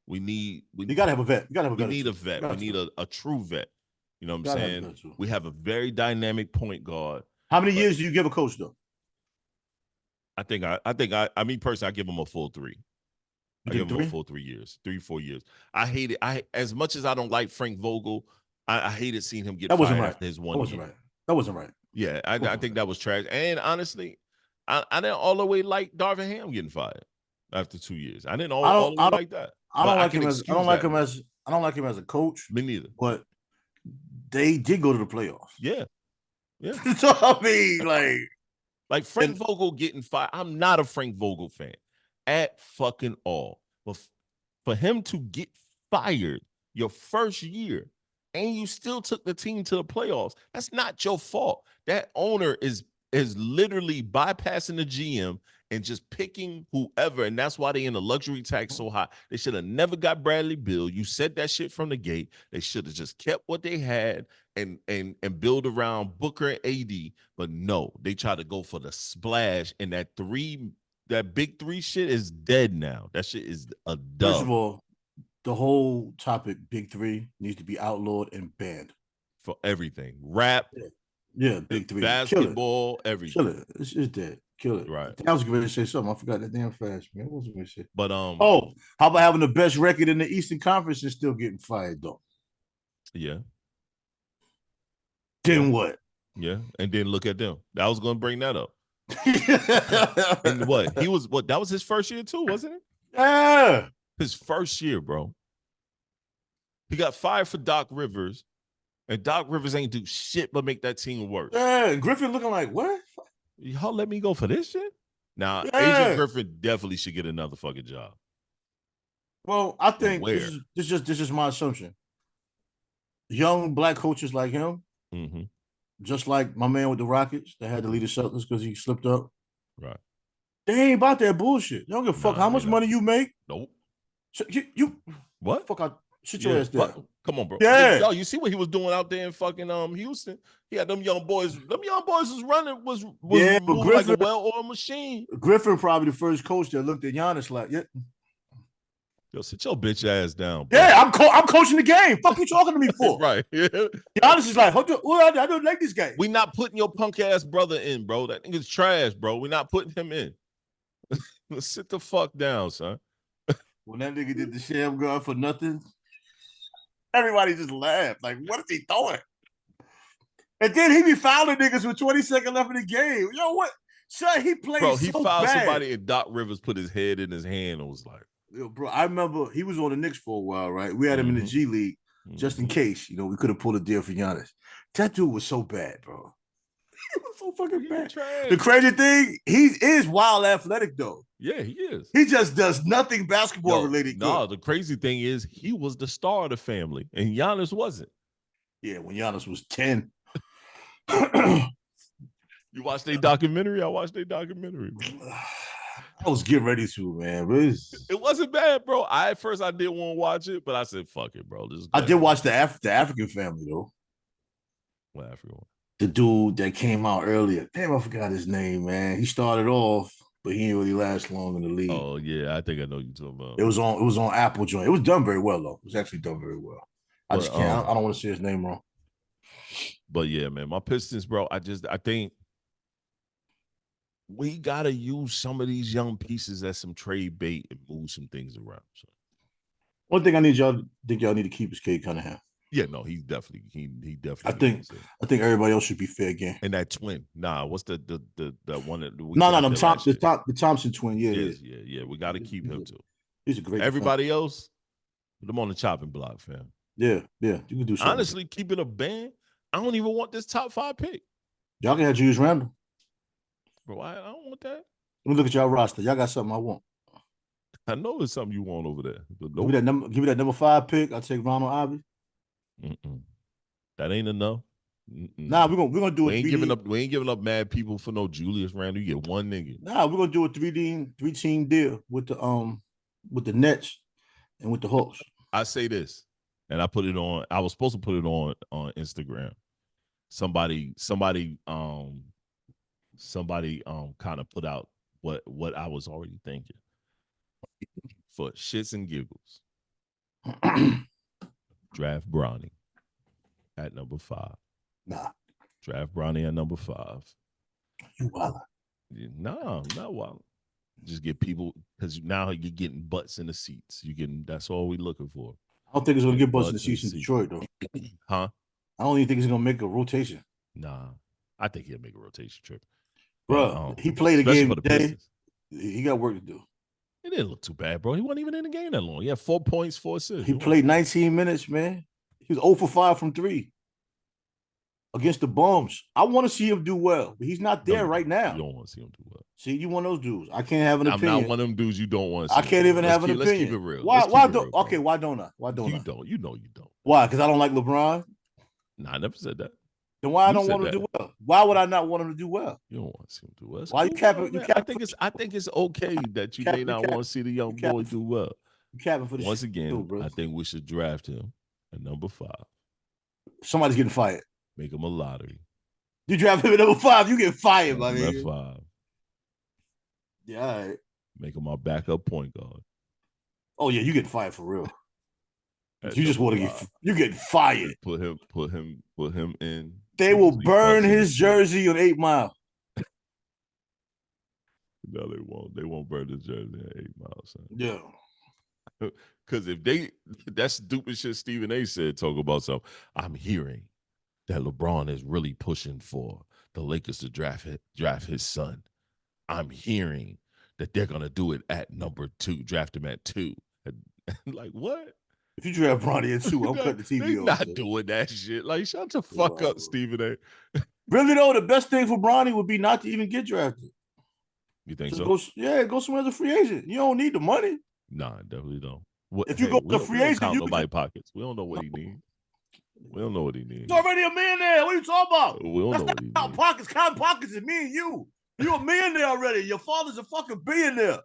You got to have a vet. We need a vet. We need a true vet. You know what I'm saying? We have a very dynamic point guard. How many years do you give a coach, though? I mean, personally, I give him a full 3. I give him a full 3 years, 3-4 years. I hate it. As much as I don't like Frank Vogel, I hated seeing him get fired after his 1 year. That wasn't right. Yeah, I think that was trash. And honestly, I didn't all the way like Darvin Ham getting fired after 2 years. I didn't all the way like that. I don't like him as a coach. Me neither. But they did go to the playoffs. Yeah. So I mean, like Frank Vogel getting fired. I'm not a Frank Vogel fan at fucking all. But for him to get fired your first year and you still took the team to the playoffs, that's not your fault. That owner is literally bypassing the GM and just picking whoever, and that's why they in the luxury tax so high. They should have never got Bradley Beal. You said that shit from the gate. They should have just kept what they had and build around Booker and AD. But no, they try to go for the splash, and that big 3 shit is dead now. That shit is a dub. First of all, the whole topic, big 3, needs to be outlawed and banned for everything. Rap, yeah, big 3, basketball, everything. Kill it. It's dead. Kill it. Right. I was going to say something. I forgot that damn fast, man. What was I going to say? But how about having the best record in the Eastern Conference and still getting fired though? Yeah. Then what? Yeah, and then look at them. I was going to bring that up. And what? That was his first year too, wasn't it? Yeah. His first year, bro. He got fired for Doc Rivers, and Doc Rivers ain't do shit but make that team worse. Yeah, Griffin looking like, what? Y'all let me go for this shit? Now, Agent Griffin definitely should get another fucking job. Well, I From think where? this is my assumption. Young black coaches like him, Mm-hmm. just like my man with the Rockets that had to lead the Celtics because he slipped up. Right. They ain't about that bullshit. They don't give a fuck Nah, how they much not. money you make. Nope. So you What? fuck out, sit your Yeah. ass there. Come on, bro. Yeah. Yo, you see what he was doing out there in fucking Houston? He had them young boys. Them young boys was running, was Yeah, but moving like a well-oiled machine. Griffin probably the first coach that looked at Giannis like, yeah. Yo, sit your bitch ass down, bro. Yeah, I'm coaching the game. Fuck you talking to me for? Right. Giannis is like, I don't like this guy. We not putting your punk ass brother in, bro. That nigga's trash, bro. We not putting him in. Sit the fuck down, son. When that nigga did the sham gun for nothing, everybody just laughed. Like, what is he doing? And then he be fouling niggas with 20 seconds left in the game. Yo, what? Son, he played Bro, he so fouled bad. somebody and Doc Rivers put his head in his hand and was like, Yo, bro, I remember he was on the Knicks for a while, right? We had him in the G League just in case, we could have pulled a deal for Giannis. That dude was so bad, bro. He was so fucking bad. trash. The crazy thing, he is wild athletic, though. Yeah, he is. He just does nothing basketball related good. No, the crazy thing is he was the star of the family, and Giannis wasn't. Yeah, when Giannis was 10. You watched their documentary? I watched their documentary, man. I was getting ready to, man. But it wasn't bad, bro. At first I didn't want to watch it, but I said, fuck it, bro. I did watch the African family, though. What African one? The dude that came out earlier. Damn, I forgot his name, man. He started off, but he didn't really last long in the league. Oh, yeah. I think I know you're talking about. It was on Apple joint. It was done very well, though. It was actually done very well. I just can't. I don't want to say his name wrong. But yeah, man, my Pistons, bro. I think we gotta use some of these young pieces as some trade bait and move some things around. So. One thing I need y'all need to keep is Cade Cunningham. Yeah, no, he definitely. I think everybody else should be fair game. And that twin, nah, what's the one that we the Thompson twin, yeah. We got to keep him too. He's a great. Everybody else, put them on the chopping block, fam. Yeah, you can do something. Honestly, keeping a band, I don't even want this top 5 pick. Y'all can have Julius Randle. Bro, I don't want that. Let me look at y'all roster. Y'all got something I want. I know there's something you want over there. But give me that number 5 pick. I'll take Ronald Ivy. That ain't enough. Nah, we're gonna do it. We ain't giving up mad people for no Julius Randle. You get one nigga. Nah, we're gonna do a 3-team deal with the Nets and with the Hawks. I say this, and I put it on. I was supposed to put it on Instagram. Somebody kind of put out what I was already thinking. For shits and giggles. Draft Bronny at number 5. Nah. Draft Bronny at number 5. You wild. No, I'm not wild. Just get people, because now you're getting butts in the seats. That's all we're looking for. I don't think it's gonna get butts in the seats in Detroit though. Huh? I don't even think he's gonna make a rotation. Nah. I think he'll make a rotation trip. Bro, he played a game today. He got work to do. It didn't look too bad, bro. He wasn't even in the game that long. He had 4 points, 4 assists. He played 19 minutes, man. He was 0 for 5 from 3 against the Bums. I want to see him do well, but he's not there right now. You don't want to see him do well. See, you one of those dudes. I can't have an opinion. I'm not one of them dudes you don't want to see. I can't even have an opinion. Let's keep it real. Why don't? Okay, why don't I? Why don't I? You know you don't. Why? Because I don't like LeBron? Nah, I never said that. Then why I don't want him to do well? Why would I not want him to do well? You don't want to see him do well. Why you capping? I think it's okay that you may not want to see the young boy do well. You capping for the Once again, I think we should draft him at number 5. Somebody's getting fired. Make him a lottery. You draft him at number 5, you get fired, my nigga. 5. Yeah, all right. Make him our backup point guard. Oh yeah, you get fired for real. You just want to you get fired. Put him in. They will burn his jersey on 8 Mile. No, they won't. They won't burn his jersey on 8 Mile, son. Yeah. Because if that's stupid shit Stephen A said, talk about something. I'm hearing that LeBron is really pushing for the Lakers to draft his son. I'm hearing that they're gonna do it at number 2, draft him at 2. Like what? If you draft Bronny at 2, I'm cutting the TV off. They're not doing that shit. Like, shut the fuck up, Stephen A. Really though, the best thing for Bronny would be not to even get drafted. You think Just so? Go somewhere as a free agent. You don't need the money. Nah, definitely don't. What, If you go to free we don't agent, count you nobody pockets. We don't know what he needs. We don't know what he needs. He's already a millionaire. What are you talking about? We don't That's know what he not needs. pockets. Count pockets is me and you. You're a millionaire already. Your father's a fucking billionaire.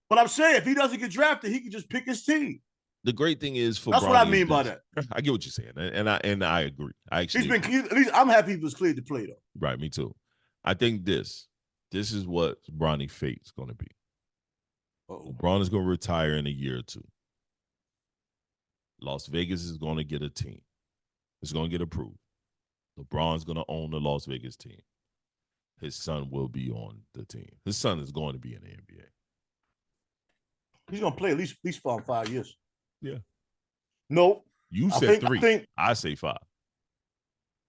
But I'm saying if he doesn't get drafted, he can just pick his team. The great thing is for that's Bronny what I mean by this. that. I get what you're saying, and I agree. I actually he's been cleared. At least I'm happy he was cleared to play though. Right, me too. I think this is what Bronny fate's going to be. LeBron is going to retire in a year or two. Las Vegas is going to get a team. It's going to get approved. LeBron's going to own the Las Vegas team. His son will be on the team. His son is going to be in the NBA. He's going to play at least 5 years. Yeah. No. You said 3. I say 5.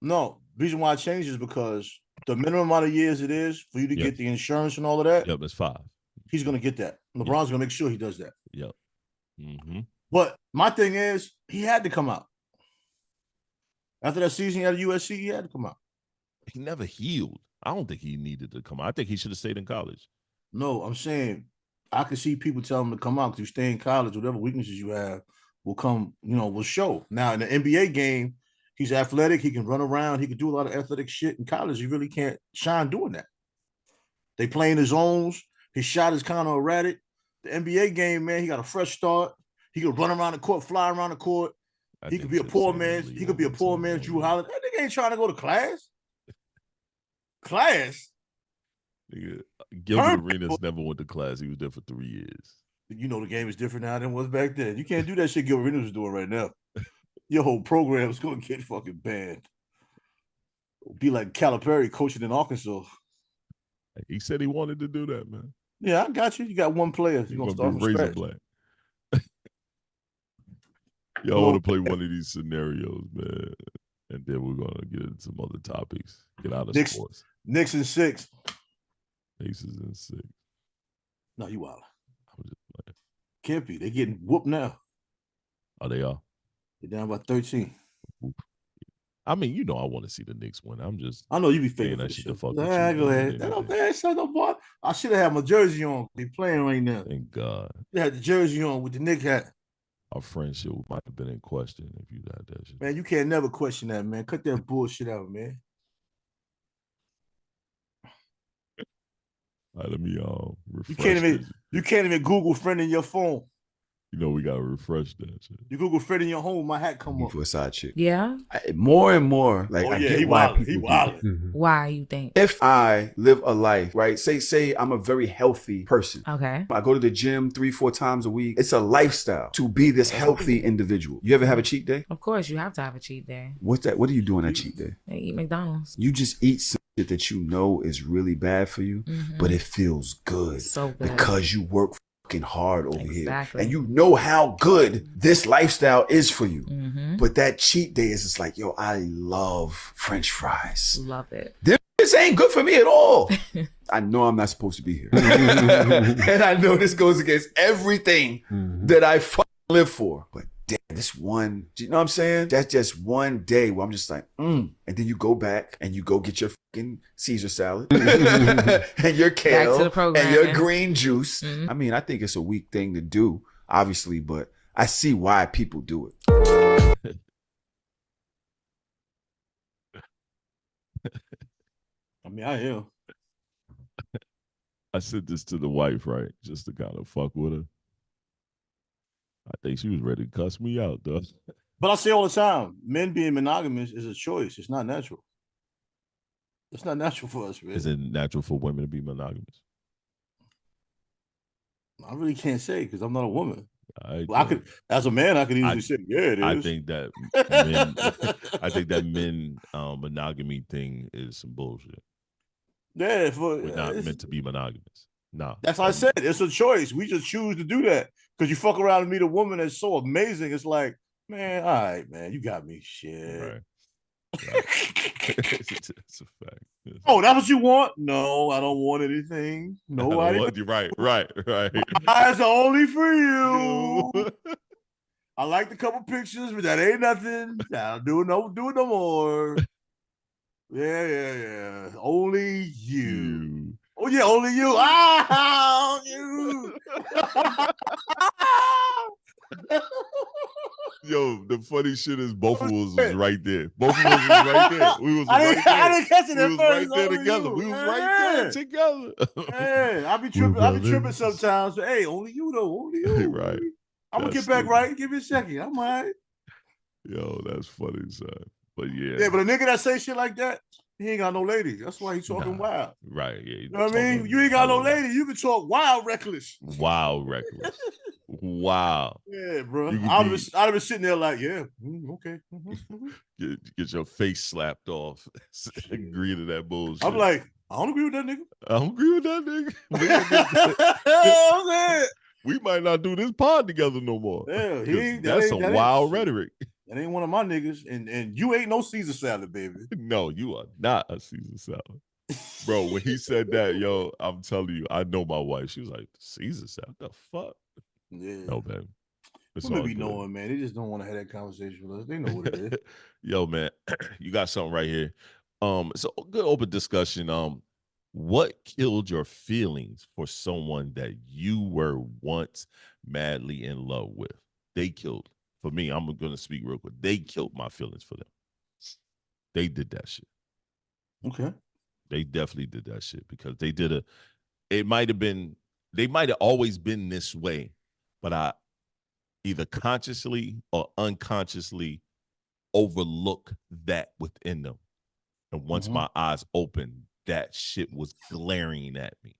No. Reason why I changed is because the minimum amount of years it is for you to get the insurance and all of that. Yep, it's 5. He's going to get that. LeBron's going to make sure he does that. Yep. Mm-hmm. But my thing is, he had to come out. After that season at USC, he had to come out. He never healed. I don't think he needed to come out. I think he should have stayed in college. No, I'm saying I can see people tell him to come out because you stay in college, whatever weaknesses you have will come, will show. Now, in the NBA game, he's athletic. He can run around. He can do a lot of athletic shit. In college, he really can't shine doing that. They play in his zones. His shot is kind of erratic. The NBA game, man, he got a fresh start. He could run around the court, fly around the court. He could be a poor man. He could be a poor man's Drew Holiday. That nigga ain't trying to go to class. Class? Nigga, Gilbert Arenas never went to class. He was there for 3 years. You know the game is different now than it was back then. You can't do that shit Gilbert Arenas was doing right now. Your whole program is going to get fucking banned. Be like Calipari coaching in Arkansas. He said he wanted to do that, man. Yeah, I got you. You got one player. You're going to start from scratch. Black. Y'all want to play one of these scenarios, man. And then we're going to get into some other topics. Get out of sports. Knicks in 6. Aces in 6. No, you wild. I was just playing. Can't be. They're getting whooped now. Oh, they are? They're down by 13. I mean, I want to see the Knicks win. I know you be faking that shit to fuck with you. Go ahead. That don't bad, son, no boy. I should have had my jersey on. They playing right now. Thank God. You had the jersey on with the Knicks hat. Our friendship might have been in question if you had that shit. Man, you can't never question that, man. Cut that bullshit out, man. All right, let me refresh. You can't even Google friend in your phone. We gotta refresh that shit. You Google friend in your home, my hat come up. For a side chick. Yeah. More and more, like I get why he wild. Why you think? If I live a life, right? Say I'm a very healthy person. Okay. I go to the gym 3-4 times a week. It's a lifestyle to be this healthy individual. You ever have a cheat day? Of course, you have to have a cheat day. What's that? What do you do on that cheat day? I eat McDonald's. You just eat some shit that you know is really bad for you, but it feels good. So good. Because you work fucking hard over here. Exactly. And you know how good this lifestyle is for you. But that cheat day is just like, yo, I love French fries. Love it. This ain't good for me at all. I know I'm not supposed to be here. And I know this goes against everything that I live for. But damn, this one, you know what I'm saying? That's just one day where I'm just like, And then you go back and you go get your fucking Caesar salad and your kale and your green juice. I mean, I think it's a weak thing to do, obviously, but I see why people do it. I mean, I hear. I sent this to the wife, right? Just to kind of fuck with her. I think she was ready to cuss me out, though. But I say all the time, men being monogamous is a choice. It's not natural. It's not natural for us, man. Is it natural for women to be monogamous? I really can't say because I'm not a woman. I could, as a man, I could easily say, yeah, it is. I think that men, monogamy thing is some bullshit. Yeah, we're not meant to be monogamous. No, that's what I said. It's a choice. We just choose to do that because you fuck around and meet a woman that's so amazing. It's like, man, all right, man, you got me. Shit. Right. It's a fact. Oh, that's what you want? No, I don't want anything. Nobody. Right. My eyes are only for you. I like the couple pictures, but that ain't nothing. I'll do it no more. Yeah. Only you. Oh yeah, only you. Ah, you. Yo, the funny shit is both of us was right there. Both of us was right there. We was right there. I didn't catch it We at was first. right there Only together. you. We was right there Yeah. together. Hey, I be We're tripping. I be tripping brothers. sometimes. But hey, only you though. Only you. Right. I'm gonna That's get back stupid. right. Give me a second. I'm all right. Yo, that's funny, son. But yeah. Yeah, but a nigga that say shit like that, he ain't got no lady. That's why he talking Nah. wild. Right. Yeah. You know what I mean? You ain't got no lady. You can talk wild reckless. Wild reckless. Wow. Yeah, bro. You could I'd be have been sitting there like, yeah, okay. get your face slapped off. Agree to that bullshit. I'm like, I don't agree with that nigga. I don't agree with that nigga. We might not do this pod together no more. Yeah, that's some wild rhetoric. That ain't one of my niggas, and you ain't no Caesar salad, baby. No, you are not a Caesar salad. Bro, when he said that, yo, I'm telling you, I know my wife. She was like, Caesar salad? The fuck? Yeah. No, baby. Women be knowing, man. They just don't want to have that conversation with us. They know what it is. Yo, man, you got something right here. It's a good open discussion. What killed your feelings for someone that you were once madly in love with? They killed. For me, I'm gonna speak real quick. They killed my feelings for them. They did that shit. Okay. They definitely did that shit because they did they might have always been this way, but I either consciously or unconsciously overlook that within them. And once my eyes opened, that shit was glaring at me.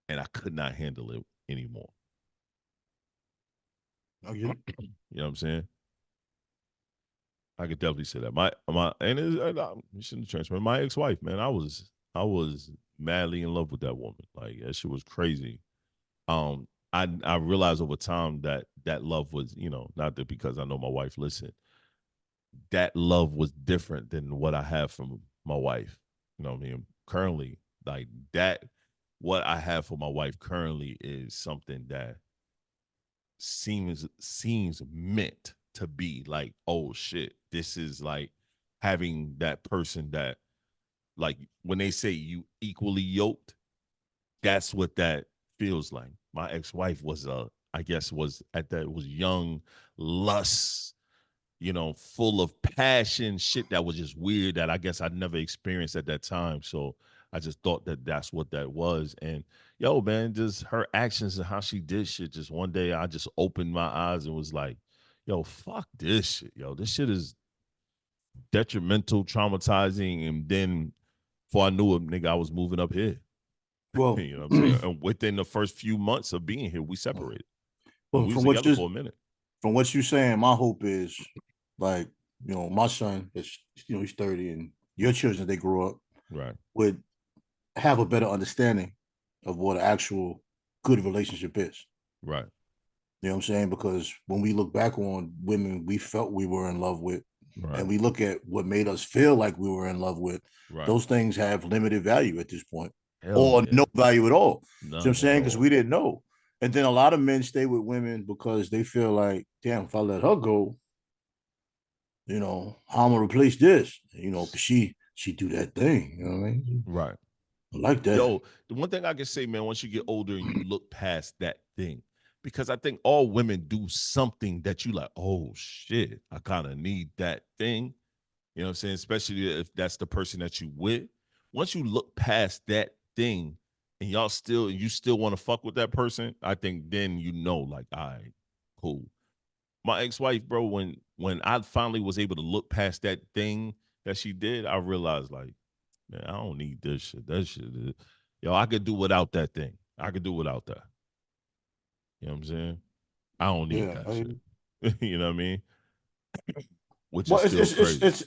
And I could not handle it anymore. I get it. You know what I'm saying? I could definitely say that. My you shouldn't transfer. My ex-wife, man, I was madly in love with that woman. Like that shit was crazy. I realized over time that love was, not that because I know my wife listened, that love was different than what I have from my wife. You know what I mean? Currently, like that, what I have for my wife currently is something that seems meant to be like, oh shit, this is like having that person that, like when they say you equally yoked, that's what that feels like. My ex-wife was was young, lust, full of passion, shit that was just weird that I guess I'd never experienced at that time. So I just thought that that's what that was. And yo, man, just her actions and how she did shit. Just one day I just opened my eyes and was like, yo, fuck this shit. Yo, this shit is detrimental, traumatizing. And then before I knew it, nigga, I was moving up here. Well, you know what I'm saying? And within the first few months of being here, we separated. Well, we was together for a minute. From what you're saying, my hope is like, my son is, he's 30 and your children, they grow up, right, would have a better understanding of what an actual good relationship is. Right. You know what I'm saying? Because when we look back on women we felt we were in love with, right, and we look at what made us feel like we were in love with, right, those things have limited value at this point. Hell or yeah. no value at all. None You know what I'm saying? Because we didn't know. And then a lot of men stay with women because they feel like, damn, if I let her go, how I'm gonna replace this? Because she do that thing. You know what I mean? Right. I like that. Yo, the one thing I can say, man, once you get older and you look past that thing, because I think all women do something that you like, oh shit, I kind of need that thing. You know what I'm saying? Especially if that's the person that you with. Once you look past that thing and you still want to fuck with that person, I think then like, all right, cool. My ex-wife, bro, when I finally was able to look past that thing that she did, I realized like, man, I don't need this shit. That shit is, I could do without that thing. I could do without that. You know what I'm saying? I don't need that shit. You know what I mean? Which is still crazy.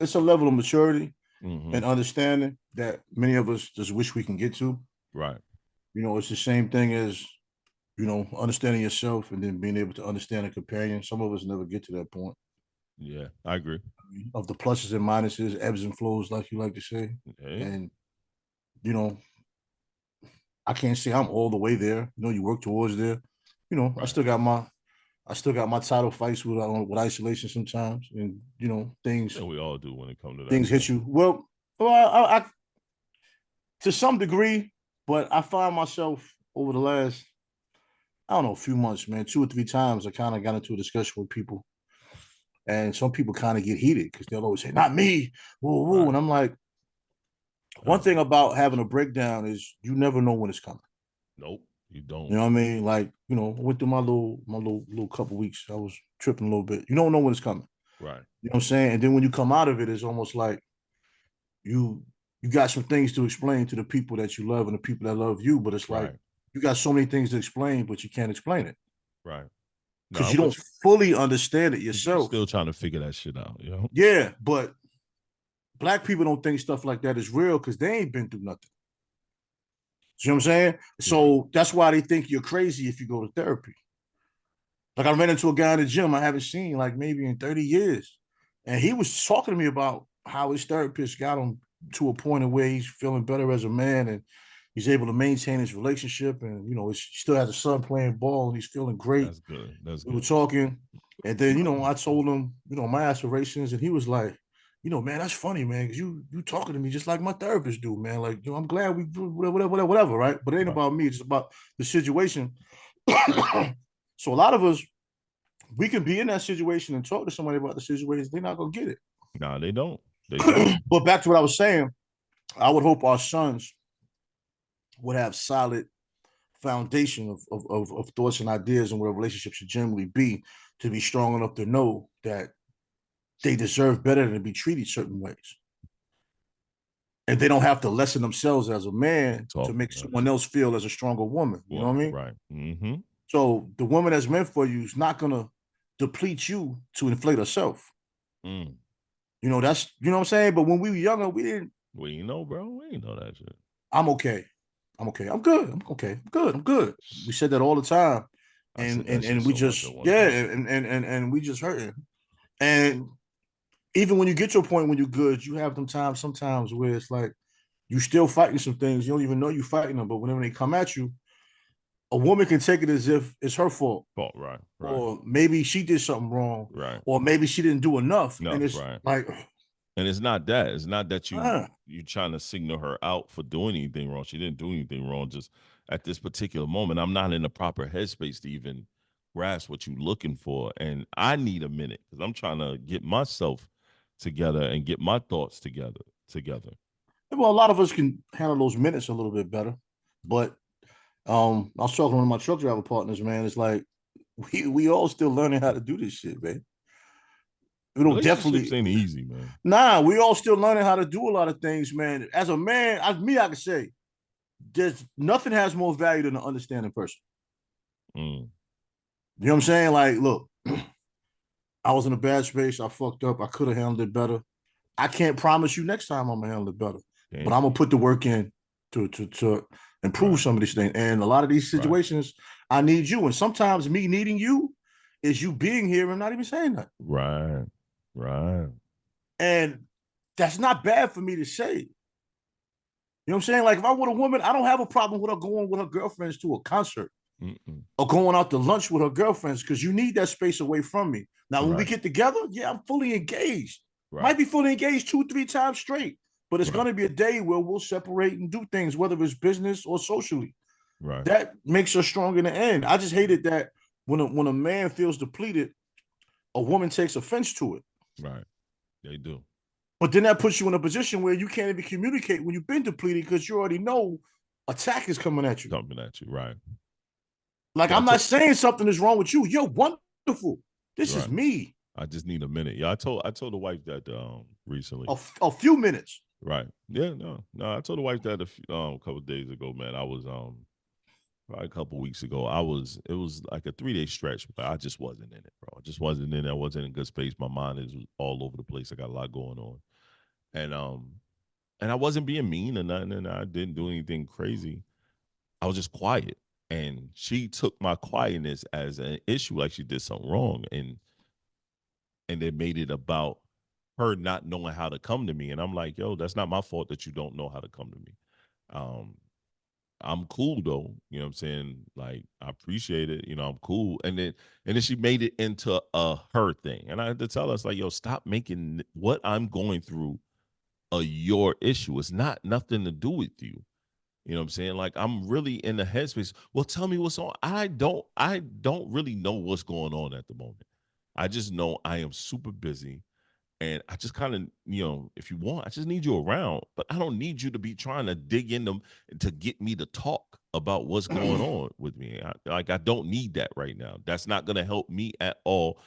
It's a level of maturity and understanding that many of us just wish we can get to. Right. It's the same thing as, understanding yourself and then being able to understand a companion. Some of us never get to that point. Yeah, I agree. Of the pluses and minuses, ebbs and flows, like you like to say. Okay. And, I can't say I'm all the way there. You work towards there. Right. I still got my title fights with isolation sometimes, and things. And we all do when it comes to that. Things hit you. Well, I to some degree, but I find myself over the last I don't know, a few months, man, 2 or 3 times, I kind of got into a discussion with people, and some people kind of get heated because they'll always say, "Not me," woo woo, Right. and I'm like, one thing about having a breakdown is you never know when it's coming. Nope, you don't. You know what I mean? Like, I went through my little couple weeks. I was tripping a little bit. You don't know when it's coming. Right. You know what I'm saying? And then when you come out of it, it's almost like you got some things to explain to the people that you love and the people that love you, but it's like Right. you got so many things to explain, but you can't explain it Right. No, because I'm you don't with fully understand it you. You're yourself. still trying to figure that shit out, you know? Yeah, but Black people don't think stuff like that is real because they ain't been through nothing. You know what I'm saying? So that's why they think you're crazy if you go to therapy. Like I ran into a guy in the gym I haven't seen like maybe in 30 years. And he was talking to me about how his therapist got him to a point of where he's feeling better as a man and he's able to maintain his relationship. And, he still has a son playing ball and he's feeling great. That's good. That's We were good. talking. And then, I told him, my aspirations. And he was like, man, that's funny, man, because you talking to me just like my therapist do, man. Like, I'm glad we do whatever, right? But it ain't Right. about me. It's about the situation. So a lot of us, we can be in that situation and talk to somebody about the situation. They're not gonna get it. Nah, they don't. They don't. But back to what I was saying, I would hope our sons would have solid foundation of thoughts and ideas and what a relationship should generally be to be strong enough to know that they deserve better than to be treated certain ways. And they don't have to lessen themselves as a man to make someone else feel as a stronger woman. You know what I mean? Right. Mm-hmm. So the woman that's meant for you is not gonna deplete you to inflate herself. Mm. That's what I'm saying. But when we were younger, we didn't. We ain't know, bro. We ain't know that shit. I'm okay. I'm good. I'm okay. I'm good. We said that all the time. And we just and we just hurting. And even when you get to a point when you're good, you have them times sometimes where it's like you still fighting some things. You don't even know you're fighting them, but whenever they come at you, a woman can take it as if it's her fault. Right. Or maybe she did something wrong. Right. Or maybe she didn't do enough. And it's like, and it's not that. It's not that you trying to signal her out for doing anything wrong. She didn't do anything wrong. Just at this particular moment, I'm not in the proper headspace to even grasp what you're looking for. And I need a minute because I'm trying to get myself together and get my thoughts together. Well, a lot of us can handle those minutes a little bit better. But I was talking to one of my truck driver partners, man. It's like we all still learning how to do this shit, man. Relationships ain't easy, man. Nah, we all still learning how to do a lot of things, man. As a man, I can say, there's nothing has more value than an understanding person. Mm. You know what I'm saying? Like, look, I was in a bad space. I fucked up. I could have handled it better. I can't promise you next time I'm gonna handle it better, but I'm gonna put the work in to improve some of these things. And a lot of these situations, I need you. And sometimes me needing you is you being here and not even saying that. Right. And that's not bad for me to say. You know what I'm saying? Like if I'm with a woman, I don't have a problem with her going with her girlfriends to a concert or going out to lunch with her girlfriends because you need that space away from me. Now, when we get together, I'm fully engaged. Might be fully engaged 2-3 times straight, but it's going to be a day where we'll separate and do things, whether it's business or socially. Right. That makes us strong in the end. I just hated that when a man feels depleted, a woman takes offense to it. Right. They do. But then that puts you in a position where you can't even communicate when you've been depleted because you already know attack is coming at you. Right. Like, I'm not saying something is wrong with you. You're wonderful. This is me. I just need a minute. Yeah, I told the wife that recently. A few minutes. Right. Yeah, no. I told the wife that a couple of days ago, man. I was probably a couple of weeks ago. It was like a 3-day stretch, but I just wasn't in it, bro. I just wasn't in it. I wasn't in a good space. My mind is all over the place. I got a lot going on. And I wasn't being mean or nothing, and I didn't do anything crazy. I was just quiet. And she took my quietness as an issue, like she did something wrong. And they made it about her not knowing how to come to me. And I'm like, yo, that's not my fault that you don't know how to come to me. I'm cool though. You know what I'm saying? Like, I appreciate it. I'm cool. And then she made it into a her thing. And I had to tell us, like, yo, stop making what I'm going through your issue. It's not nothing to do with you. You know what I'm saying? Like, I'm really in the headspace. Well, tell me what's on. I don't really know what's going on at the moment. I just know I am super busy. And I just kind of, if you want, I just need you around. But I don't need you to be trying to dig in them to get me to talk about what's going on with me. I don't need that right now. That's not going to help me at all.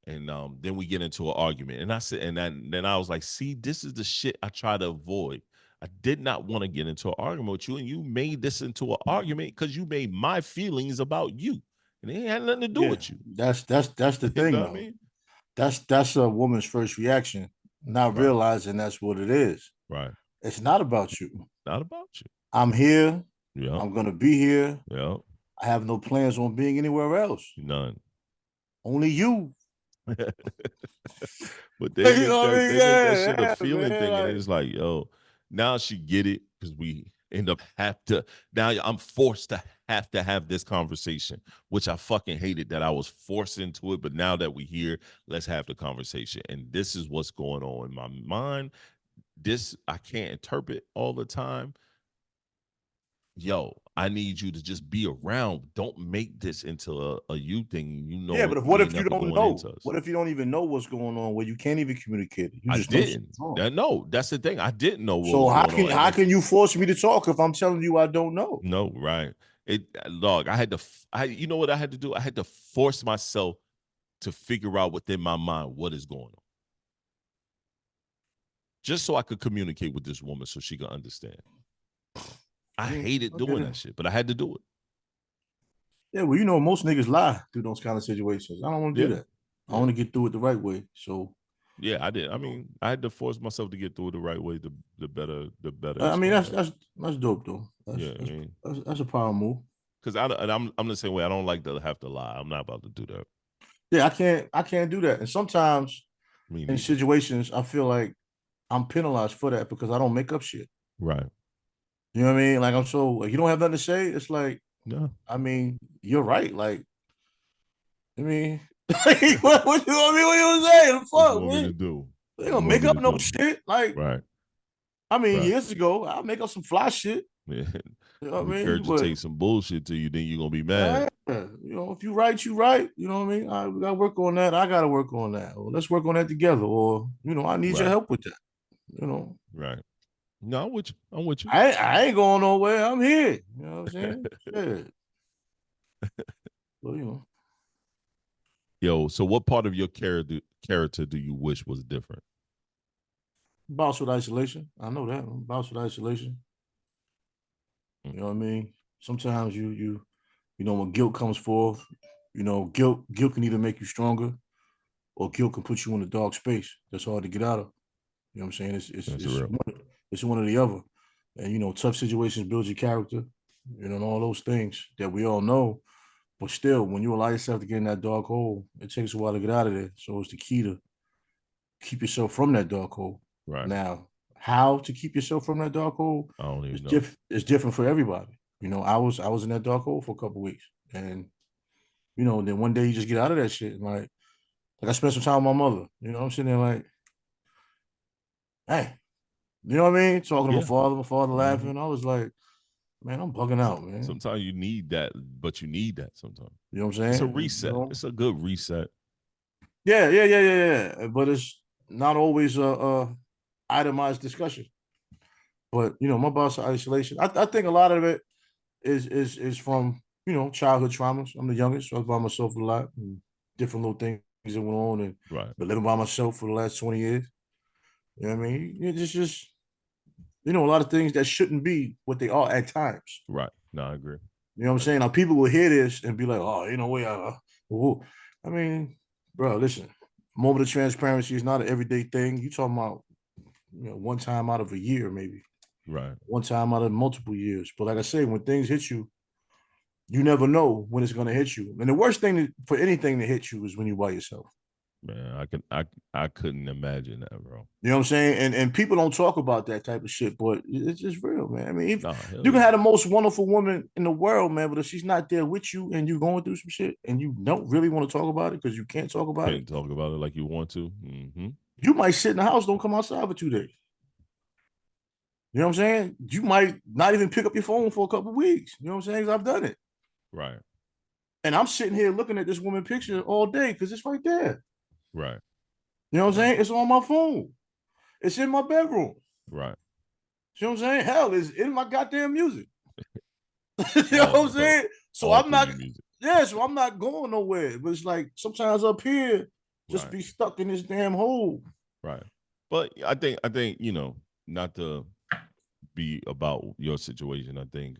And then we get into an argument. And I said, then I was like, see, this is the shit I try to avoid. I did not want to get into an argument with you. And you made this into an argument because you made my feelings about you. And it had nothing to do with you. That's the thing, You know though. what I mean? That's a woman's first reaction, not Right. realizing that's what it is. Right. It's not about you. Not about you. I'm here. Yeah. I'm gonna be here. Yeah. I have no plans on being anywhere else. None. Only you. But they You know what I mean? make that shit a Yeah, feeling man, thing, and like- it's like, yo, now she get it because we end up now I'm forced to have this conversation, which I fucking hated that I was forced into it. But now that we here, let's have the conversation, and this is what's going on in my mind. This I can't interpret all the time. Yo, I need you to just be around. Don't make this into a you thing. You know. Yeah, but what if you nothing don't going know? into us. What if you don't even know what's going on? Where you can't even communicate it? You I just know didn't. shit's wrong. No, that's the thing. I didn't know what So was how going on. how can you force me to talk if I'm telling you I don't know? No, right. Dog, I had to, you know what I had to do? I had to force myself to figure out within my mind what is going on. Just so I could communicate with this woman so she could understand. I hated doing that shit, but I had to do it. Yeah, well, most niggas lie through those kind of situations. I don't want to do that. I want to get through it the right way. So yeah, I did. I mean, I had to force myself to get through it the right way. The better. I mean, that's dope though. That's a power move. Because I'm the same way. I don't like to have to lie. I'm not about to do that. Yeah, I can't do that. And sometimes in situations, I feel like I'm penalized for that because I don't make up shit. Right. You know what I mean? Like you don't have nothing to say. It's like, no. I mean, you're right. Like, I mean, what you know what I mean? What you saying? Fuck, what you want me to do? They gonna make up no shit. Like, right. I mean, years ago, I'll make up some fly shit. Yeah. You know what I mean? Regurgitate some bullshit to you, then you're gonna be mad. If you right, you right. You know what I mean? We gotta work on that. I gotta work on that. Or let's work on that together. Or I need your help with that. Right. No, I'm with you. I ain't going nowhere. I'm here. You know what I'm saying? Yeah. Well, Yo, so what part of your character do you wish was different? Bounce with isolation. I know that. Bounce with isolation. You know what I mean? Sometimes you when guilt comes forth, guilt can either make you stronger or guilt can put you in a dark space that's hard to get out of. You know what I'm saying? It's one or the other. And tough situations build your character, and all those things that we all know. But still, when you allow yourself to get in that dark hole, it takes a while to get out of there. So it's the key to keep yourself from that dark hole. Right. Now, how to keep yourself from that dark hole? I don't even know. It's different for everybody. I was in that dark hole for a couple of weeks. And, then one day you just get out of that shit. And like I spent some time with my mother. I'm sitting there like, hey, you know what I mean? Talking to my father laughing. I was like, man, I'm bugging out, man. Sometimes you need that, but you need that sometimes. You know what I'm saying? It's a reset. It's a good reset. Yeah. But it's not always a itemized discussion. But my boss of isolation. I think a lot of it is from childhood traumas. I'm the youngest, so I was by myself a lot, and different little things that went on, and been living by myself for the last 20 years. You know what I mean? It's just a lot of things that shouldn't be what they are at times. Right. No, I agree. You know what I'm saying? Now people will hear this and be like, "Oh, way." I mean, bro, listen. Moment of transparency is not an everyday thing. You talking about one time out of a year, maybe. Right. One time out of multiple years. But like I say, when things hit you, you never know when it's going to hit you. And the worst thing for anything to hit you is when you're by yourself. Man, I couldn't imagine that, bro. You know what I'm saying? And people don't talk about that type of shit, but it's just real, man. I mean, you can have the most wonderful woman in the world, man, but if she's not there with you and you're going through some shit and you don't really want to talk about it because you can't talk about it. Talk about it like you want to. Mm-hmm. You might sit in the house, don't come outside for 2 days. You know what I'm saying? You might not even pick up your phone for a couple of weeks. You know what I'm saying? 'Cause I've done it. Right. And I'm sitting here looking at this woman picture all day because it's right there. Right. You know what I'm Right. saying? It's on my phone. It's in my bedroom. Right. You know what I'm saying? Hell, it's in my goddamn music. You know what I'm saying? So all I'm not, through your music. yeah, so I'm not going nowhere. But it's like sometimes up here, just Right. be stuck in this damn hole. Right. But I think, you know, not to be about your situation, I think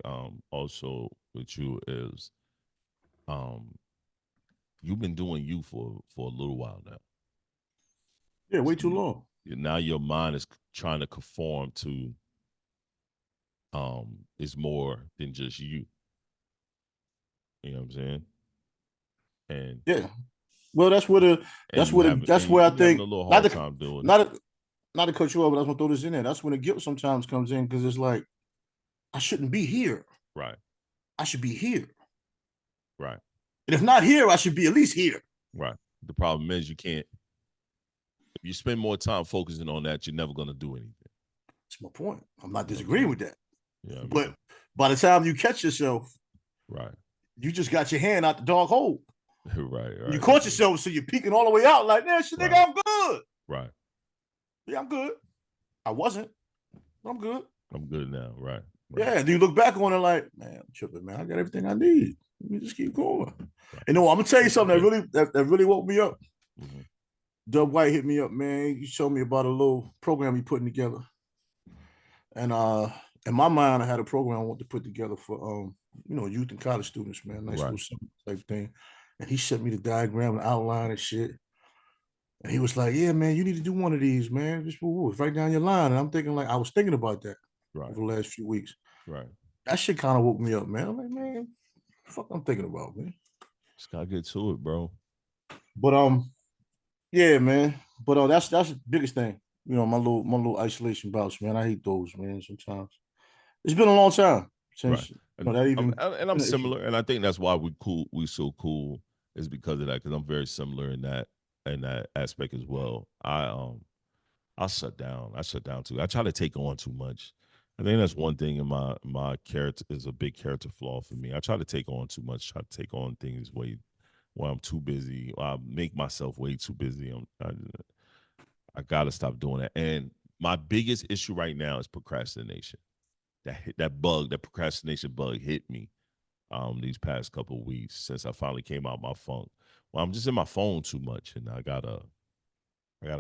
also with you is you've been doing you for a little while now. Yeah, way too long. Now your mind is trying to conform to it's more than just you. You know what I'm saying? And yeah. Well, that's where I think a little hard time doing it. Not to cut you off, but I was gonna throw this in there. That's when the guilt sometimes comes in because it's like, I shouldn't be here. Right. I should be here. Right. And if not here, I should be at least here. Right. The problem is you can't. If you spend more time focusing on that, you're never gonna do anything. That's my point. I'm not disagreeing with that. Yeah. But by the time you catch yourself, right, you just got your hand out the dog hole. right. You caught yourself, so you're peeking all the way out like, man, shit, nigga, I'm good. Right. Yeah, I'm good. I wasn't. I'm good. I'm good now. Right. Yeah. And you look back on it like, man, I'm tripping, man. I got everything I need. Let me just keep going. Right. You know, I'm gonna tell you something that really woke me up. Mm-hmm. Dub White hit me up, man. You showed me about a little program he putting together. And in my mind, I had a program I want to put together for youth and college students, man. Nice little simple type thing. And he sent me the diagram and outline and shit. And he was like, yeah, man, you need to do one of these, man. Just write down your line. And I'm thinking, like, I was thinking about that over the last few weeks. Right. That shit kind of woke me up, man. I'm like, man, what the fuck I'm thinking about, man. Just gotta get to it, bro. But yeah, man. But that's the biggest thing. You know, my little isolation bouts, man. I hate those, man. Sometimes it's been a long time since I'm similar, and I think that's why we so cool is because of that. Because I'm very similar in that aspect as well. I shut down. I shut down too. I try to take on too much. I think that's one thing in my character is a big character flaw for me. I try to take on too much. Try to take on things when I'm too busy. I make myself way too busy. I gotta stop doing that. And my biggest issue right now is procrastination. That procrastination bug hit me these past couple of weeks since I finally came out of my funk. Well, I'm just in my phone too much, and I gotta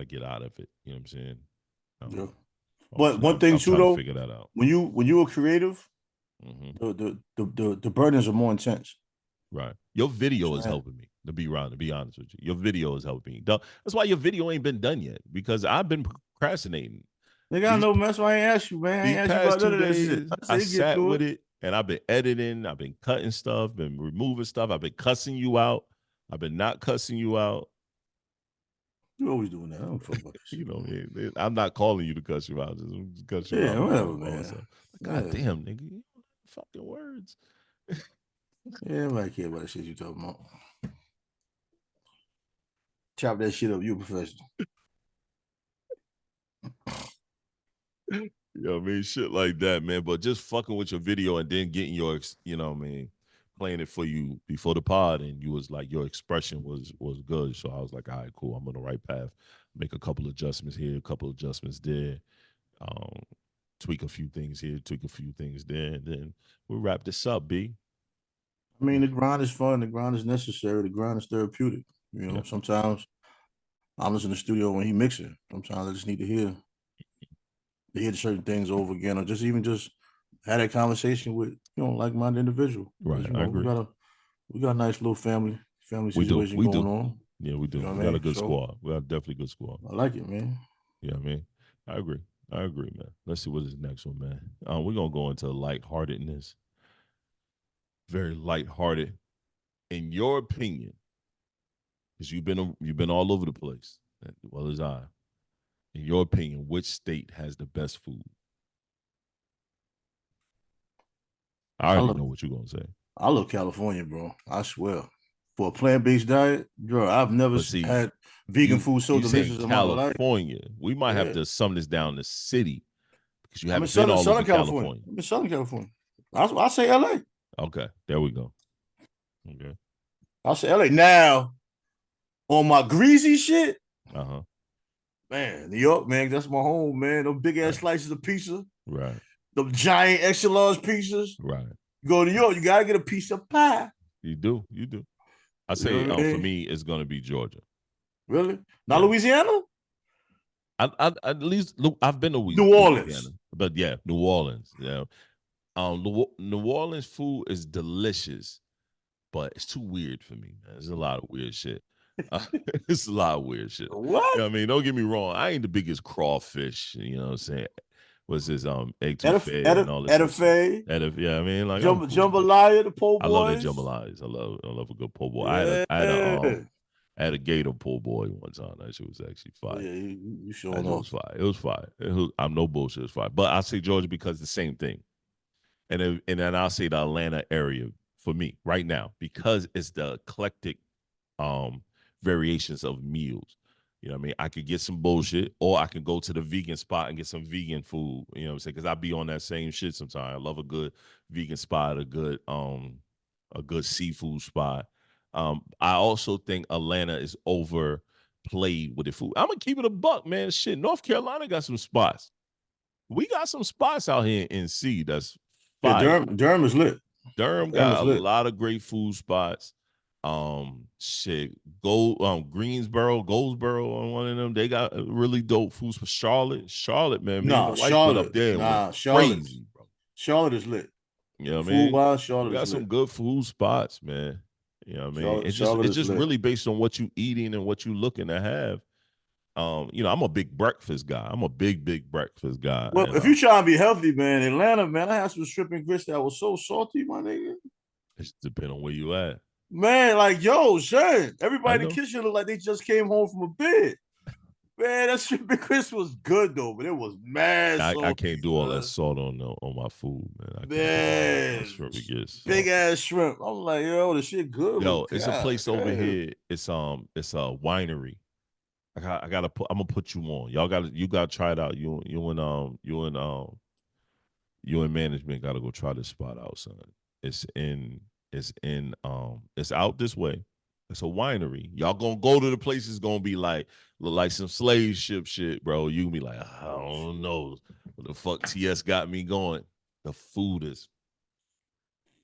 get out of it. You know what I'm saying? Yeah. But one thing too, though, figure that out. When you are creative, the burdens are more intense. Right. Your video is helping me. To be honest with you, your video is helping me. That's why your video ain't been done yet, because I've been procrastinating. Nigga, I know, man. That's why I ain't asked you, man. I ain't asked you about none of that shit. I sat with it, and I've been editing. I've been cutting stuff, been removing stuff. I've been cussing you out. I've been not cussing you out. You always doing that. I don't fuck about this. You know, I'm not calling you to cuss you out. Just cuss you out. Yeah, whatever, man. God damn, nigga, you know fucking words. Yeah, nobody care about the shit you talking about. Chop that shit up. You a professional. I mean, shit like that, man. But just fucking with your video and then getting your, playing it for you before the pod, and you was like, your expression was good. So I was like, all right, cool. I'm on the right path. Make a couple adjustments here, a couple adjustments there. Tweak a few things here, tweak a few things there, and then we'll wrap this up, B. I mean, the grind is fun. The grind is necessary. The grind is therapeutic. You know, sometimes I'm just in the studio when he mixing. Sometimes I just need to hear certain things over again, or just have that conversation with, like-minded individual. Right, I agree. We got a nice little family situation going on. Yeah, we do. We got a good squad. We got a definitely good squad. I like it, man. Yeah, man. I agree, man. Let's see what is next one, man. We're gonna go into lightheartedness. Very lighthearted. In your opinion, because you've been all over the place, as well as I. In your opinion, which state has the best food? I already know what you're gonna say. I love California, bro. I swear. For a plant-based diet, bro, I've never had vegan food so delicious in my life. California. We might have to sum this down to city, Because you I'm in haven't been all Southern over California. I'm in Southern California. I say LA. Okay, there we go. Okay. I say LA. Now, on my greasy shit, Uh-huh. man, New York, man, that's my home, man. Those big ass Right. slices of pizza, Right. those giant extra large pizzas. Right. You go to New York, you gotta get a piece of pie. You do. I You say know what I for mean? me, it's gonna be Georgia. Really? Not Yeah. Louisiana? I at least I've been to New Orleans. Louisiana, but yeah, New Orleans. Yeah, New Orleans food is delicious, but it's too weird for me. Man. There's a lot of weird shit. It's a lot of weird shit. What? You know what I mean, don't get me wrong. I ain't the biggest crawfish. You know what I'm saying? What's this egg touffee and all this Edife, yeah, I mean, like I'm cool, jambalaya, the po' boys. I love that jambalayas. I love a good po' boy. Yeah. I had a gator po' boy one time. That shit was actually fire. Yeah, you sure It know. was fire. It was fire. I'm no bullshit. It was fire. But I say Georgia because the same thing. And then I'll say the Atlanta area for me right now because it's the eclectic variations of meals. You know what I mean? I could get some bullshit or I can go to the vegan spot and get some vegan food. You know what I'm saying? Because I be on that same shit sometimes. I love a good vegan spot, a good seafood spot. I also think Atlanta is overplayed with the food. I'm gonna keep it a buck, man. Shit, North Carolina got some spots. We got some spots out here in NC that's fire. Yeah, Durham is lit. Durham got a lot of great food spots. Greensboro, Goldsboro on one of them. They got really dope food for Charlotte, man. Me and my wife went up there and went crazy, bro. Charlotte is lit. You know what I mean? Food-wise, Charlotte we got is some lit. good food spots, man. You know what I mean? It's just really based on what you eating and what you looking to have. You know, I'm a big breakfast guy. I'm a big breakfast guy. Well, if you trying to be healthy, man, Atlanta, man, I had some shrimp and grits that was so salty, my nigga. It depends on where you at. Man, like, yo, son, everybody in the kitchen looked like they just came home from a bed. Man, that shrimp and grits was good though, but it was mad salty. I can't do all that salt on my food, man. Man, shrimp and grits, big ass shrimp. I'm like, yo, the shit good. Yo, it's a place over here. It's a winery. I'm gonna put you on. You gotta try it out. You and management gotta go try this spot out, son. It's out this way. It's a winery. Y'all gonna go to the place. It's gonna be look like some slave ship shit, bro. You can be like, I don't know what the fuck TS got me going. The food is,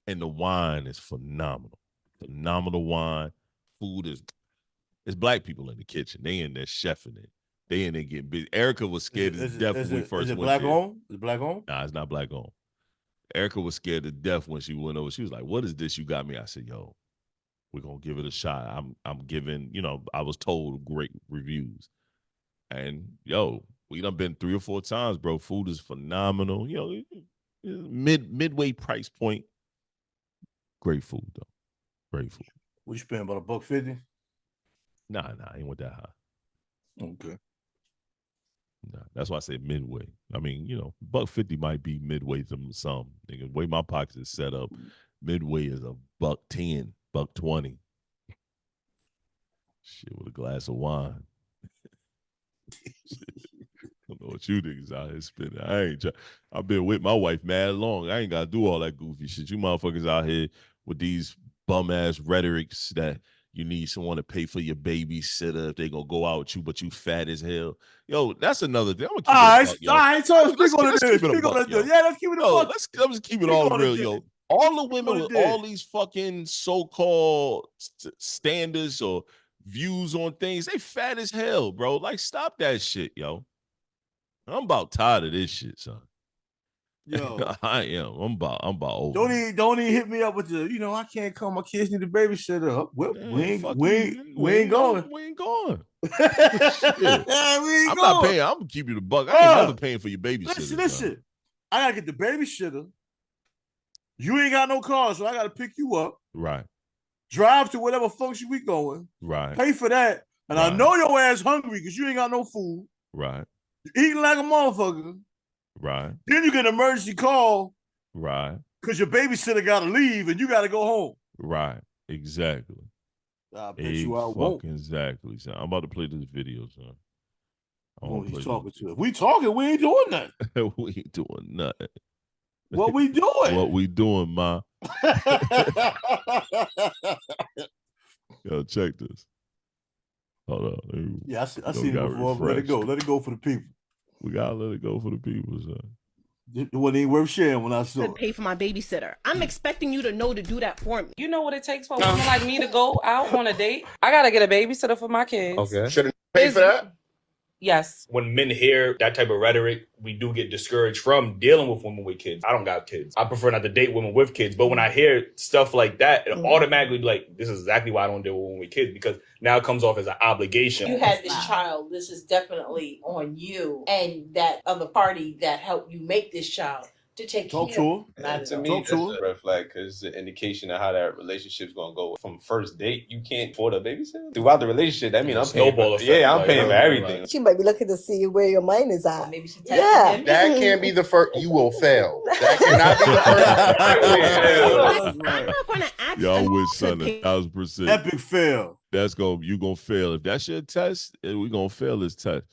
and the wine is phenomenal. Phenomenal wine. Food is. It's black people in the kitchen. They in there chefing it. They in there getting busy. Erica was scared to death when we first went there. Is it black owned? Nah, it's not black owned. Erica was scared to death when she went over. She was like, "What is this you got me?" I said, "Yo, we're gonna give it a shot." I'm giving, I was told great reviews. And yo, we done been 3 or 4 times, bro. Food is phenomenal. Midway price point. Great food though. Great food. What you spend about $150? Nah, I ain't went that high. Okay. Nah, that's why I said midway. I mean, $150 might be midway to some. Nigga, the way my pockets is set up, midway is $110, $120. Shit, with a glass of wine. I don't know what you niggas out here spending. I've been with my wife mad long. I ain't gotta do all that goofy shit. You motherfuckers out here with these bum ass rhetorics that you need someone to pay for your babysitter if they gonna go out with you, but you fat as hell. Yo, that's another thing. I'm gonna keep all right, so let's keep it a buck. Yeah, let's keep it a buck. Let's just keep it all real, yo. All the women with all these fucking so-called standards or views on things, they fat as hell, bro. Like, stop that shit, yo. I'm about tired of this shit, son. Yo, I am. I'm about over. Don't even hit me up with the. I can't come. My kids need a babysitter. Well, we ain't going. We ain't going. We ain't I'm not paying. I'm gonna keep you the buck. I ain't never paying for your babysitter. Listen. I gotta get the babysitter. You ain't got no car, so I gotta pick you up. Right. Drive to whatever function we going. Right. Pay for that, and I know your ass hungry because you ain't got no food. Right. You're eating like a motherfucker. Right. Then you get an emergency call. Right. Because your babysitter got to leave and you got to go home. Right. Exactly. I bet you I won't. Exactly, son. I'm about to play this video, son. I Who don't he's play talking this. to? If we talking, we ain't doing nothing. We ain't doing nothing. What we doing? What we doing, ma? Yo, check this. Hold on. Yeah, I seen it before. Let it go. Let it go for the people. We gotta let it go for the people, son. It wasn't even worth sharing when I saw To it. pay for my babysitter. I'm expecting you to know to do that for me. You know what it takes for a woman like me to go out on a date? I gotta get a babysitter for my kids. Okay. Shouldn't pay for that? Yes. When men hear that type of rhetoric, we do get discouraged from dealing with women with kids. I don't got kids. I prefer not to date women with kids. But when I hear stuff like that, it automatically be like, this is exactly why I don't deal with women with kids, because now it comes off as an obligation. You had this child. This is definitely on you and that other party that helped you make this child to take Talk care to of. her. And to me, that's a red flag because it's an indication of how that relationship's gonna go. From first date, you can't afford a babysitter. Throughout the relationship, that means I'm paying Snowball for, effect. yeah, I'm Like, paying for like- everything. She might be looking to see where your mind is at. Maybe she tested Yeah. him. That can't be the first. You will fail. That cannot be the first. I'm not gonna ask Y'all a with to son pay- 1,000%. Epic fail. You gonna fail. If that's your test, we gonna fail this test.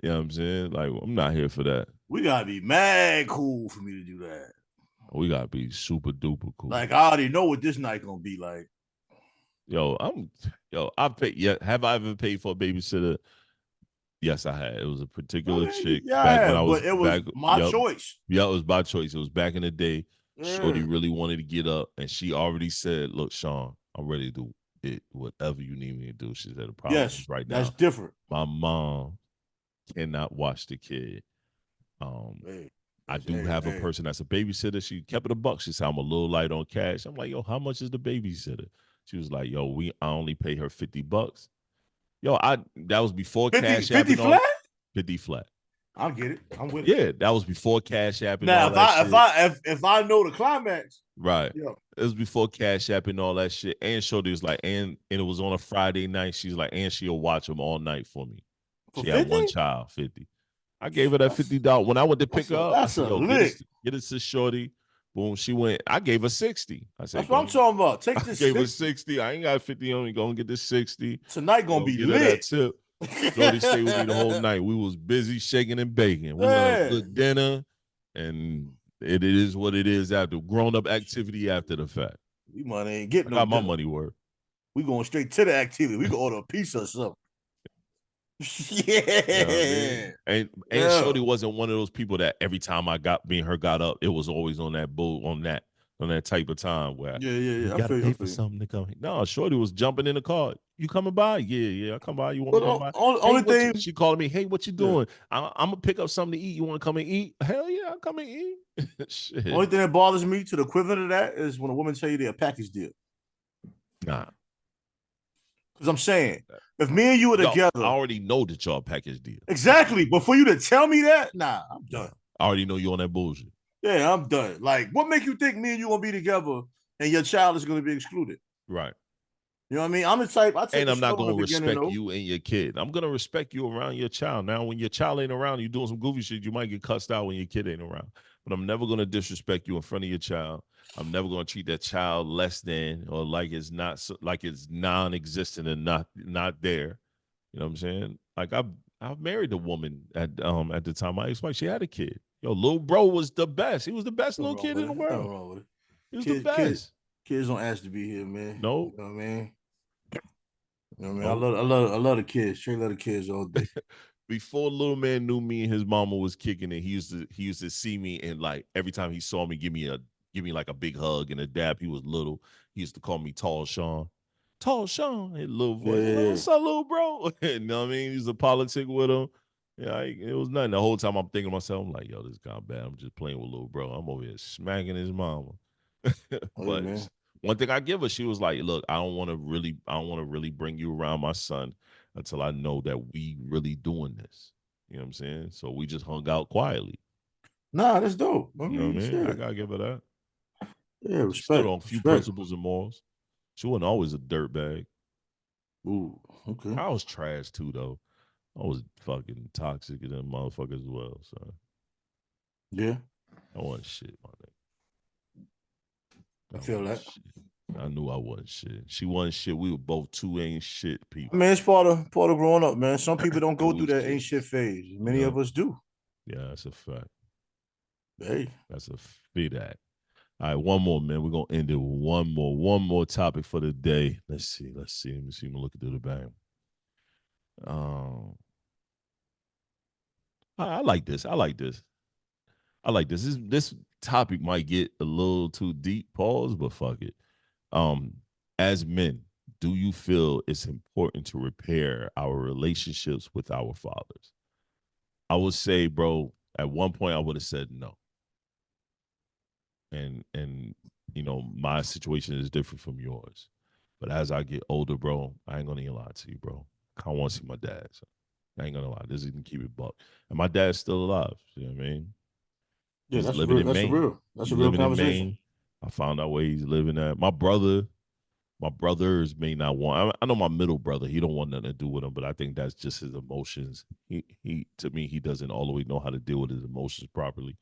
You know what I'm saying? Like, I'm not here for that. We gotta be mad cool for me to do that. We gotta be super duper cool. Like I already know what this night gonna be like. I paid. Yeah, have I ever paid for a babysitter? Yes, I had. It was a particular chick back when I was but it was my choice. Yeah, it was my choice. It was back in the day. Yeah. Shorty really wanted to get up, and she already said, "Look, Sean, I'm ready to do it. Whatever you need me to do." She said, "The problem is right now, that's different. my mom cannot watch the kid. I do have a person that's a babysitter. She kept it a buck. She said, I'm a little light on cash. I'm like, yo, how much is the babysitter? She was like, yo, I only pay her $50. Yo, that was before 50, Cash 50 App. flat? 50 flat. I'll get it. I'm with it. Yeah, that was before Cash App and now, all that shit. if I know the climax, right. Yeah. It was before Cash App and all that shit. And Shorty was like, and it was on a Friday night. She's like, and she'll watch them all night for me. For she had 50? one child, 50. I gave her that $50. When I went to pick her up, I that's said, a yo, lick. get it to Shorty. Boom, she went. I gave her 60. I said, That's what I'm talking about. Take I this. gave her 60. I ain't got 50 on me. Go and get this 60. Tonight gonna be get her lit. that tip. Shorty stayed with me the whole night. We was busy shaking and baking. We had a good dinner, and it is what it is after grown-up activity after the fact. We money ain't getting I got no my dinner. money worth. We going straight to the activity. We can order a pizza or something. Yeah. You know what I mean? And Shorty wasn't one of those people that every time got up, it was always on that type of time where Yeah. you I gotta feel pay you. for something to come. No, Shorty was jumping in the car. You coming by? Yeah, I come by. You want me to come by? Only thing She calling me, hey, what you doing? I'm gonna pick up something to eat. You want to come and eat? Hell yeah, I'll come and eat. Shit. only thing that bothers me to the equivalent of that is when a woman tell you they're a package deal. Nah. Because I'm saying, if me and you are together, I already know that y'all package deal. exactly. But for you to tell me that, nah, I'm done. I already know you on that bullshit. Yeah, I'm done. Like, what make you think me and you gonna be together and your child is gonna be excluded? Right. You know what I mean? I'm the type. And I'm not gonna respect you and your kid. I'm gonna respect you around your child. Now, when your child ain't around, you doing some goofy shit, you might get cussed out when your kid ain't around. But I'm never gonna disrespect you in front of your child. I'm never gonna treat that child less than or like it's non-existent and not there. You know what I'm saying? Like I've married a woman at the time my ex-wife. She had a kid. Yo, little bro was the best. He was the best little kid in the world. Nothing wrong with it. He was the best. Kids don't ask to be here, man. No. You know what I mean? You know what I mean? I love the kids. Straight love the kids all day. Before little man knew me and his mama was kicking it, he used to see me and like every time he saw me give me like a big hug and a dab. He was little. He used to call me Tall Sean. Tall Sean, his little voice. Yeah. What's up, little bro? You know what I mean? He used to politic with him. Yeah, it was nothing. The whole time I'm thinking to myself, I'm like, yo, this guy bad. I'm just playing with little bro. I'm over here smacking his mama. But man. one thing I give her, she was like, look, I don't want to really bring you around my son until I know that we really doing this. You know what I'm saying? So we just hung out quietly. Nah, that's dope. You know what I mean? I gotta give her that. Yeah, respect. Stood on a few principles and morals. She wasn't always a dirtbag. Ooh, okay. I was trash too, though. I was fucking toxic and them motherfuckers as well. So yeah, I wasn't shit, my nigga. I feel that. Shit. I knew I wasn't shit. She wasn't shit. We were both two ain't shit I people. mean, it's part of growing up, man. Some people don't go We through was that ain't kids. shit phase. Many Yeah. of us do. Yeah, that's a fact. Hey, That's a fit act. All right, one more, man. We're gonna end it with one more topic for the day. Let's see. Let me see. I'm gonna look at the bang. I like this. I like this. I like this. This topic might get a little too deep, pause, but fuck it. As men, do you feel it's important to repair our relationships with our fathers? I would say, bro, at one point I would have said no. And you know, my situation is different from yours. But as I get older, bro, I ain't gonna even lie to you, bro. I kind of want to see my dad. So I ain't gonna lie. This is gonna keep it buck. And my dad's still alive. You know what I mean? yeah, He's living in Maine. That's He's a real living in conversation. Maine. I found out where he's living at. My brothers may not want. I know my middle brother. He don't want nothing to do with him, but I think that's just his emotions. He to me, he doesn't always know how to deal with his emotions properly.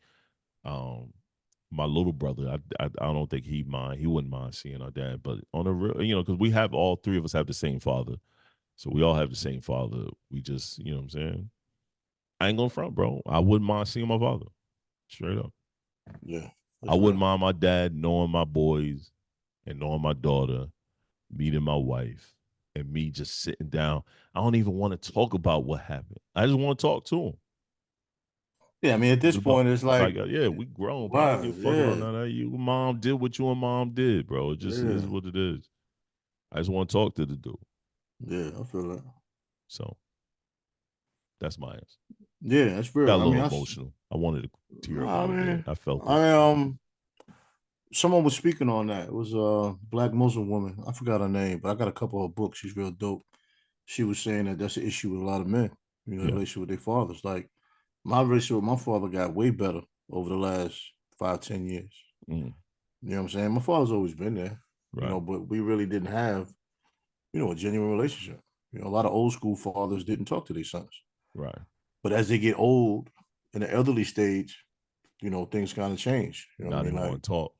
My little brother, I don't think he wouldn't mind seeing our dad, but on a real, you know, because we have all three of us have the same father, so we all have the same father. We just, you know what I'm saying. I ain't gonna front, bro. I wouldn't mind seeing my father, straight up. Yeah, I wouldn't mind my dad knowing my boys and knowing my daughter, meeting my wife, and me just sitting down. I don't even want to talk about what happened. I just want to talk to him. Yeah, I mean, at this point, it's like, yeah, we grown, bro. I don't wow, give a fuck about none of that. You mom did what you and mom did, bro. It just is what it is. I just want to talk to the dude. Yeah, I feel that. So that's my answer. Yeah, that's real. Got a I little mean, emotional. I wanted to tear up a I little mean, bit. I felt it. Someone was speaking on that. It was a black Muslim woman. I forgot her name, but I got a couple of books. She's real dope. She was saying that that's an issue with a lot of men, you know, Yeah. relationship with their fathers. Like my relationship with my father got way better over the last 5-10 years. Mm. You know what I'm saying? My father's always been there, Right. you know, but we really didn't have, you know, a genuine relationship. You know, a lot of old school fathers didn't talk to their sons. Right. But as they get old in the elderly stage, you know, things kind of change. You know Now what I they mean? Like, want to talk.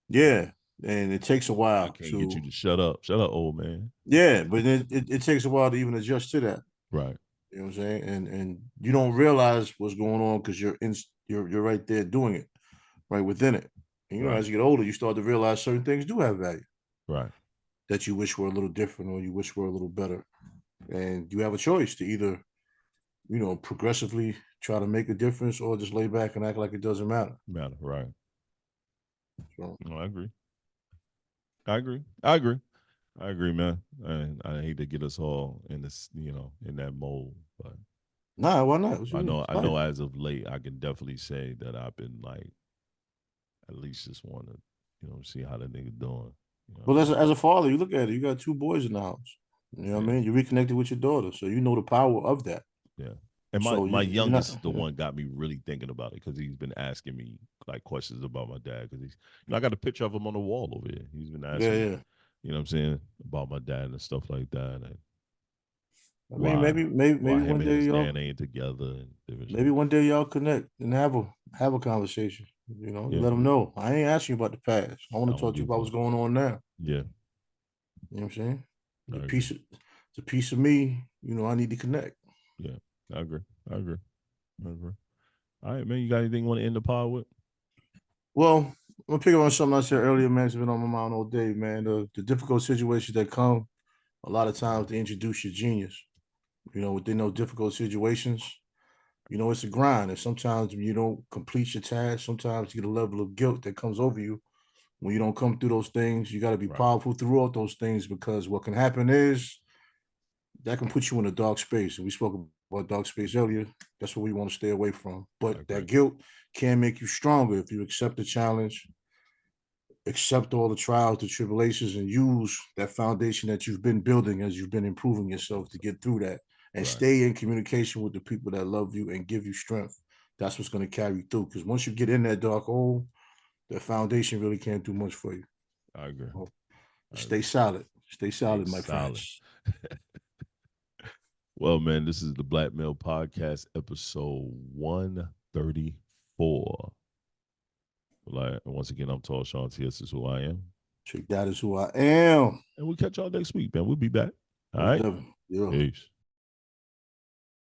yeah. And it takes a while I can't get you to shut up. Shut up, old man. Yeah, but it takes a while to even adjust to that. Right. You know what I'm saying? And you don't realize what's going on because you're right there doing it, right within it. And, you know, Right. as you get older, you start to realize certain things do have value. Right. That you wish were a little different or you wish were a little better. And you have a choice to either, you know, progressively try to make a difference or just lay back and act like it doesn't matter. Right. So, No, I agree. I agree, man. And I hate to get us all in this, you know, in that mold, but nah, why not? I know as of late, I can definitely say that I've been like, at least just want to, you know, see how the nigga doing. You know? Well, as a father, you look at it, you got two boys in the house. You know what I mean? You reconnected with your daughter, so you know the power of that. Yeah. And my youngest is the one got me really thinking about it because he's been asking me like questions about my dad because he's, you know, I got a picture of him on the wall over here. He's been asking me, you know what I'm saying, about my dad and stuff like that. And I mean, maybe why him one and day his y'all dad ain't together. And maybe one day y'all connect and have a conversation. You know, let them know. I ain't asking you about the past. I want to talk to you about what's going on now. Yeah. You know what I'm saying? It's a piece of me, you know, I need to connect. Yeah, I agree. All right, man. You got anything you want to end the pod with? Well, I'm gonna pick up on something I said earlier, man. It's been on my mind all day, man. The difficult situations that come, a lot of times they introduce your genius. You know, within those difficult situations, you know, it's a grind. And sometimes when you don't complete your task, sometimes you get a level of guilt that comes over you when you don't come through those things. You got to be powerful throughout those things because what can happen is that can put you in a dark space. And we spoke about dark space earlier. That's what we want to stay away from. But that guilt can make you stronger if you accept the challenge, accept all the trials, the tribulations, and use that foundation that you've been building as you've been improving yourself to get through that. And stay in communication with the people that love you and give you strength. That's what's going to carry you through. Because once you get in that dark hole, the foundation really can't do much for you. I agree. Stay solid. Stay solid, my friends. Well, man, this is the Black Male Podcast, episode 134. Like, once again, I'm TALLSHON. TS is who I am. Trick, that is who I am. And we'll catch y'all next week, man. We'll be back. All right. Yeah. Peace.